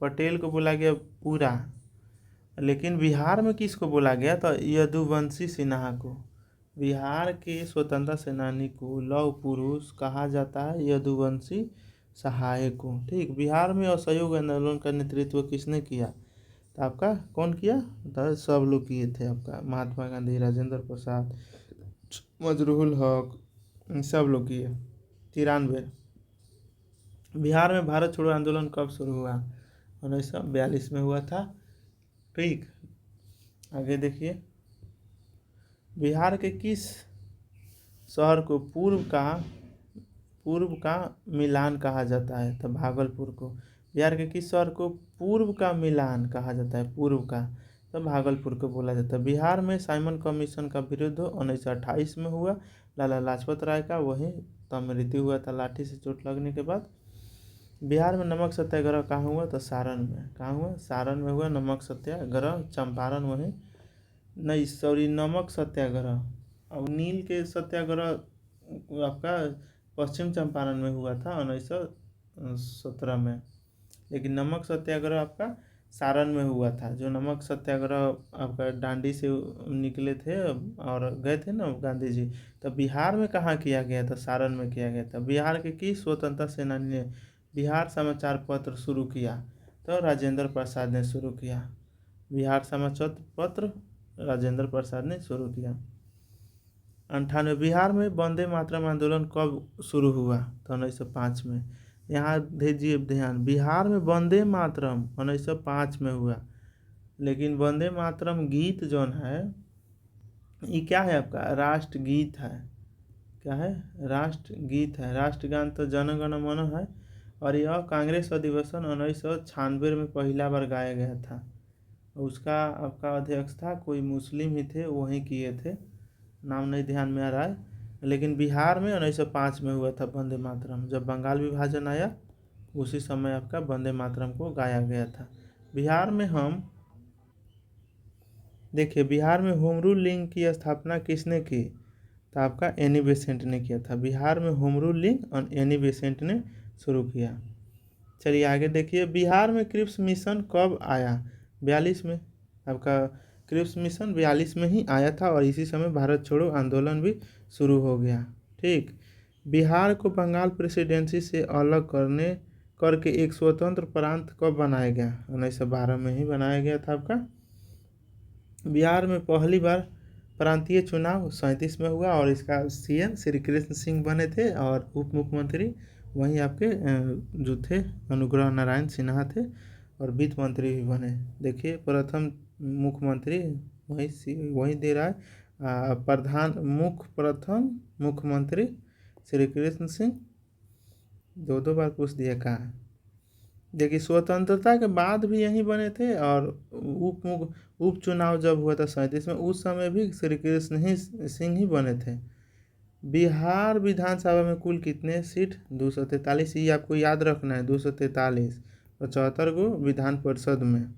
पटेल को बोला गया पूरा, लेकिन बिहार में किसको बोला गया? तो यदुवंशी सिन्हा को। बिहार के स्वतंत्रता सेनानी को लौह पुरुष कहा जाता है यदुवंशी सहाय को। ठीक, बिहार में असहयोग आंदोलन का नेतृत्व किसने किया? तो आपका कौन किया? तो सब लोग किए थे, आपका महात्मा गांधी, राजेंद्र प्रसाद, मजरूल हक, सब लोग किए। 93। बिहार में भारत छोड़ो आंदोलन कब शुरू हुआ? 1942 में हुआ था। ठीक, आगे देखिए, बिहार के किस शहर को पूर्व का मिलान कहा जाता है? तो भागलपुर को। बिहार के किस शहर को पूर्व का मिलान कहा जाता है? पूर्व का, तो भागलपुर को बोला जाता है। बिहार में साइमन कमीशन का विरोध 1928 में हुआ। लाला लाजपत राय का वही तब मृत्यु हुआ था लाठी से चोट लगने के बाद। बिहार में नमक सत्याग्रह कहाँ हुआ? तो सारण में। कहाँ हुआ? सारण में हुआ नमक सत्याग्रह। चंपारण वहीं नहीं, सॉरी, नमक सत्याग्रह और नील के सत्याग्रह आपका पश्चिम चंपारण में हुआ था 1917 में, लेकिन नमक सत्याग्रह आपका सारण में हुआ था। जो नमक सत्याग्रह आपका डांडी से निकले थे और गए थे ना गांधी जी, तो बिहार में कहाँ किया गया था? सारण में किया गया था। बिहार के किस स्वतंत्रता सेनानी ने बिहार समाचार पत्र शुरू किया? तो राजेंद्र प्रसाद ने शुरू किया। बिहार समाचार पत्र राजेंद्र प्रसाद ने शुरू किया। 98। बिहार में वंदे मातरम आंदोलन कब शुरू हुआ? तो 1905 में। यहाँ दीजिए ध्यान, बिहार में वंदे मातरम 1905 में हुआ, लेकिन वंदे मातरम गीत जो है ये क्या है? आपका राष्ट्रगीत है। क्या है? राष्ट्रगीत है। राष्ट्रगान तो जन गण मन है, और यह कांग्रेस अधिवेशन 1996 में पहला बार गाया गया था। उसका आपका अध्यक्ष था कोई मुस्लिम ही थे, वहीं किए थे, नाम नहीं ध्यान में आ रहा है। लेकिन बिहार में 1905 में हुआ था वंदे मातरम। जब बंगाल विभाजन आया उसी समय आपका वंदे मातरम को गाया गया था। बिहार में हम देखिए, बिहार में होम रूल लीग की स्थापना किसने की? तो आपका एनी बेसेंट ने किया था। बिहार में होम रूल लीग और एनी बेसेंट ने शुरू किया। चलिए आगे देखिए, बिहार में क्रिप्स मिशन कब आया? 42 में। आपका क्रिप्स मिशन 42 में ही आया था, और इसी समय भारत छोड़ो आंदोलन भी शुरू हो गया। ठीक, बिहार को बंगाल प्रेसिडेंसी से अलग करके एक स्वतंत्र प्रांत कब बनाया गया? 1912 में ही बनाया गया था आपका। बिहार में पहली बार प्रांतीय चुनाव 37 में हुआ, और इसका सीएम श्री कृष्ण सिंह बने थे, और उप मुख्यमंत्री वहीं आपके जो थे अनुग्रह नारायण सिन्हा थे, और वित्त मंत्री भी बने। देखिए, प्रथम मुख्यमंत्री वही दे रहा है, प्रथम मुख्यमंत्री श्री कृष्ण सिंह, दो बार पूछ दिया कहाँ। देखिए, स्वतंत्रता के बाद भी यहीं बने थे, और उपचुनाव जब हुआ था 37 में, उस समय भी श्री कृष्ण सिंह ही बने थे। बिहार विधानसभा में कुल कितने सीट? 243। ये आपको याद रखना है, 243। 75 गो विधान परिषद में।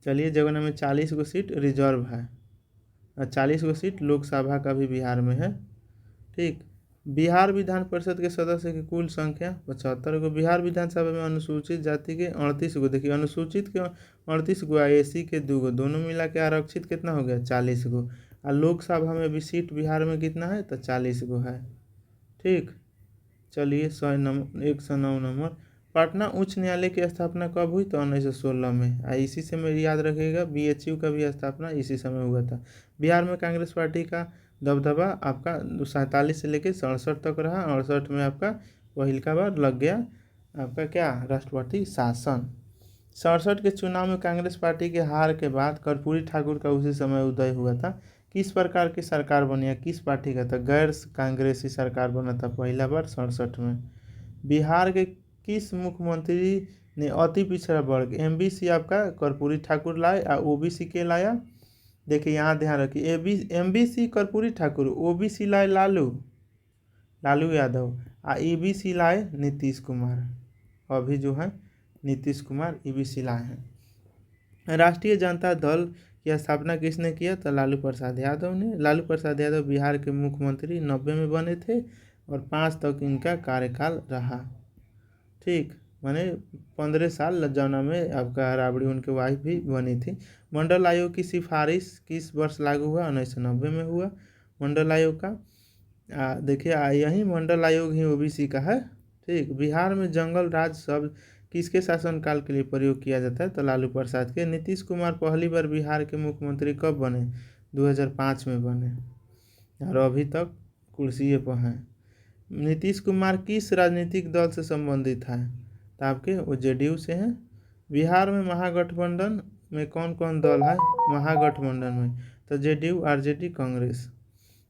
चलिए, जगह में 40 गो सीट रिजर्व है, और 40 गो सीट लोकसभा का भी बिहार में है। ठीक, बिहार विधान परिषद के सदस्य की कुल संख्या 75 गो। बिहार विधानसभा में अनुसूचित जाति के 38 गो। देखिए, अनुसूचित के 38 गो, एसी के 2 गो, दोनों मिला के आरक्षित कितना हो गया? 40 गो। और लोकसभा में भी सीट बिहार में कितना है? तो 40 गो है। ठीक, चलिए 109 नंबर। पटना उच्च न्यायालय की स्थापना कब हुई? तो 1916 में। इसी से मेरी याद रखिएगा, बीएचयू का भी स्थापना इसी समय हुआ था। बिहार में कांग्रेस पार्टी का दबदबा आपका 47 से लेकर 67 तक रहा। 68 में आपका पहिलका बार लग गया आपका क्या? राष्ट्रपति शासन। 67 के चुनाव में कांग्रेस पार्टी के हार के बाद कर्पूरी ठाकुर का उसी समय उदय हुआ था। किस प्रकार की सरकार बनी है, किस पार्टी का था, गैर कांग्रेसी सरकार बना था पहला बार 67 में। बिहार के किस मुख्यमंत्री ने अति पिछड़ा वर्ग एमबीसी आपका कर्पूरी ठाकुर लाए और ओबीसी के लाया। देखिए यहाँ ध्यान रखिए, एमबीसी कर्पूरी ठाकुर, ओबीसी लाए लालू यादव और ईबीसी लाए नीतीश कुमार। अभी जो है नीतीश कुमार ईबीसी लाए हैं। राष्ट्रीय जनता दल की स्थापना किसने किया, तो लालू प्रसाद यादव ने। लालू प्रसाद यादव बिहार के मुख्यमंत्री 90 में बने थे और 5 तक इनका कार्यकाल रहा। ठीक, माने 15 साल जौना में आपका राबड़ी उनके वाइफ भी बनी थी। मंडल आयोग की सिफारिश किस वर्ष लागू हुआ, 1990 में हुआ मंडल आयोग का। देखिए यही मंडल आयोग ही ओबीसी का है। ठीक, बिहार में जंगल राज शब्द किसके शासनकाल के लिए प्रयोग किया जाता है, तो लालू प्रसाद के। नीतीश कुमार पहली बार बिहार के मुख्यमंत्री कब बने, 2005 में बने और अभी तक कुर्सी पर हैं। नीतीश कुमार किस राजनीतिक दल से संबंधित है, तो आपके वो जेडीयू से हैं। बिहार में महागठबंधन में कौन कौन दल है, महागठबंधन में तो जेडीयू आरजेडी कांग्रेस।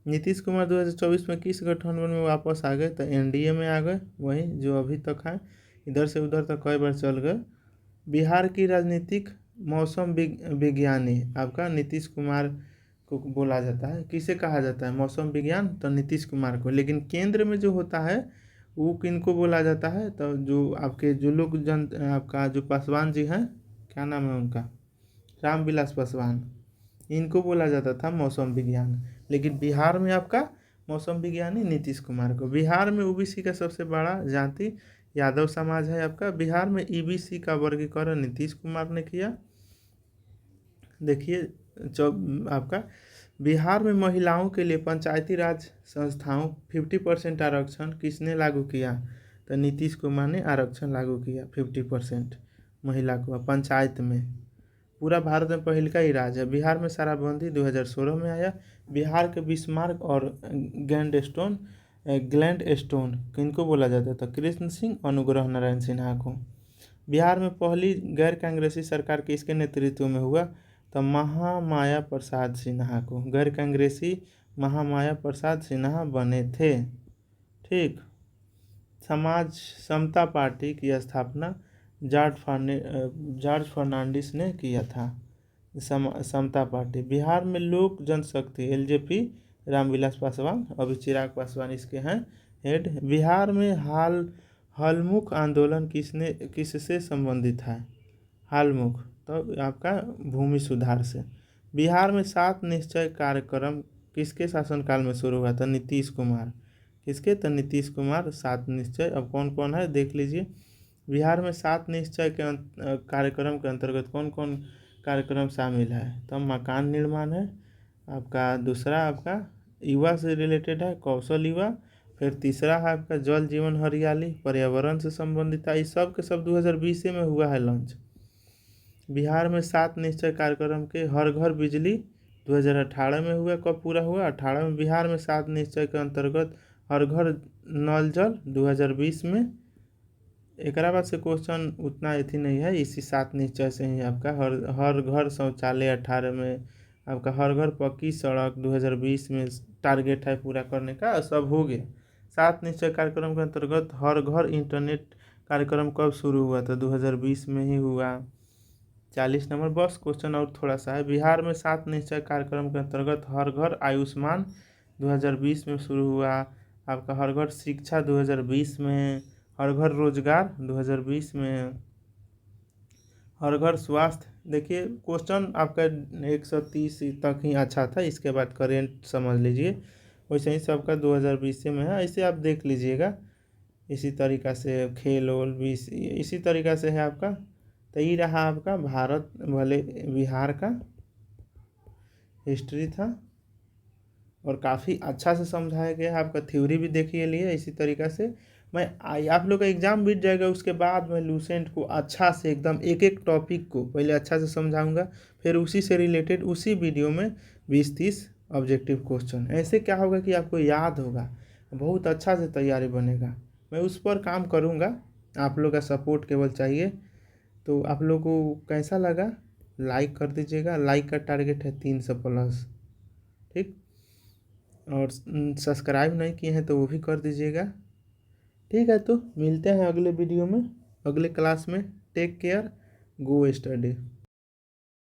नीतीश कुमार 2024 में किस गठबंधन में वापस आ गए, तो एनडीए में आ गए, वही जो अभी तक है। इधर से उधर तक कई बार चल गए। बिहार की राजनीतिक मौसम विज्ञानी आपका नीतीश कुमार को बोला जाता है। किसे कहा जाता है मौसम विज्ञान, तो नीतीश कुमार को। लेकिन केंद्र में जो होता है वो किनको बोला जाता है, तो जो आपके जो लोग आपका जो पासवान जी हैं, क्या नाम है उनका, रामविलास पासवान, इनको बोला जाता था मौसम विज्ञान। लेकिन बिहार में आपका मौसम विज्ञानी नीतीश कुमार को। बिहार में ओबीसी का सबसे बड़ा जाति यादव समाज है आपका। बिहार में ईबीसी का वर्गीकरण नीतीश कुमार ने किया। देखिए आपका बिहार में महिलाओं के लिए पंचायती राज संस्थाओं 50% आरक्षण किसने लागू किया, तो नीतीश कुमार ने आरक्षण लागू किया 50% महिला को पंचायत में। पूरा भारत में पहल का ही राज है। बिहार में शराबबंदी 2016 में आया। बिहार के बिस्मार्क और ग्लैंड स्टोन किनको बोला जाता था, कृष्ण सिंह अनुग्रह नारायण सिन्हा को। बिहार में पहली गैर कांग्रेसी सरकार किसके नेतृत्व में हुआ, तो महामाया प्रसाद सिन्हा को। गैर कांग्रेसी महामाया प्रसाद सिन्हा बने थे। ठीक, समाज समता पार्टी की स्थापना जॉर्ज फर्नांडिस ने किया था। समता पार्टी। बिहार में लोक जनशक्ति एलजेपी रामविलास पासवान, अभी चिराग पासवान इसके हैं हेड। बिहार में हालमुख आंदोलन किससे संबंधित है, हालमुख तो आपका भूमि सुधार से। बिहार में 7 निश्चय कार्यक्रम किसके शासनकाल में शुरू हुआ था, नीतीश कुमार। किसके, तो नीतीश कुमार 7 निश्चय। अब कौन कौन है देख लीजिए। बिहार में 7 निश्चय के कार्यक्रम के अंतर्गत कौन कौन कार्यक्रम शामिल है, तो मकान निर्माण है आपका। दूसरा आपका युवा से रिलेटेड है, कौशल युवा। फिर तीसरा है आपका जल जीवन हरियाली, पर्यावरण से संबंधित है। इस सब के सब 2020 में हुआ है लॉन्च। बिहार में 7 निश्चय कार्यक्रम के हर घर बिजली 2018 में हुआ। कब पूरा हुआ, 18 में। बिहार में 7 निश्चय के अंतर्गत हर घर नल जल 2020 में। एक बाद से क्वेश्चन उतना अथी नहीं है, इसी 7 निश्चय से ही आपका हर घर शौचालय 18 में, आपका हर घर पक्की सड़क 2020 में टारगेट है पूरा करने का, सब हो गया। 7 निश्चय कार्यक्रम के अंतर्गत हर घर इंटरनेट कार्यक्रम कब शुरू हुआ था, 2020 में ही हुआ। 40 नंबर बस क्वेश्चन और थोड़ा सा है। बिहार में 7 निश्चय कार्यक्रम के अंतर्गत हर घर आयुष्मान 2020 में शुरू हुआ। आपका हर घर शिक्षा 2020 में, हर घर रोजगार 2020 में, हर घर स्वास्थ्य। देखिए क्वेश्चन आपका 130 तक ही अच्छा था, इसके बाद करेंट समझ लीजिए। वैसे ही सबका 2020 में है, ऐसे आप देख लीजिएगा। इसी तरीक़ा से खेल ओल भी इसी तरीक़ा से है आपका। तो ये रहा आपका भारत भले बिहार का हिस्ट्री था और काफ़ी अच्छा से समझाया गया है। आपका थ्योरी भी देखिए लिए इसी तरीक़ा से। मैं आप लोग का एग्ज़ाम बीत जाएगा, उसके बाद मैं लूसेंट को अच्छा से एकदम एक एक टॉपिक को पहले अच्छा से समझाऊंगा, फिर उसी से रिलेटेड उसी वीडियो में 20-30 ऑब्जेक्टिव क्वेश्चन। ऐसे क्या होगा कि आपको याद होगा, बहुत अच्छा से तैयारी बनेगा। मैं उस पर काम करूँगा, आप लोग का सपोर्ट केवल चाहिए। तो आप लोग को कैसा लगा लाइक कर दीजिएगा। लाइक का टारगेट है 300 प्लस। ठीक। और सब्सक्राइब नहीं किए हैं तो वो भी कर दीजिएगा। ठीक है, तो मिलते हैं अगले वीडियो में, अगले क्लास में। टेक केयर, गो स्टडी।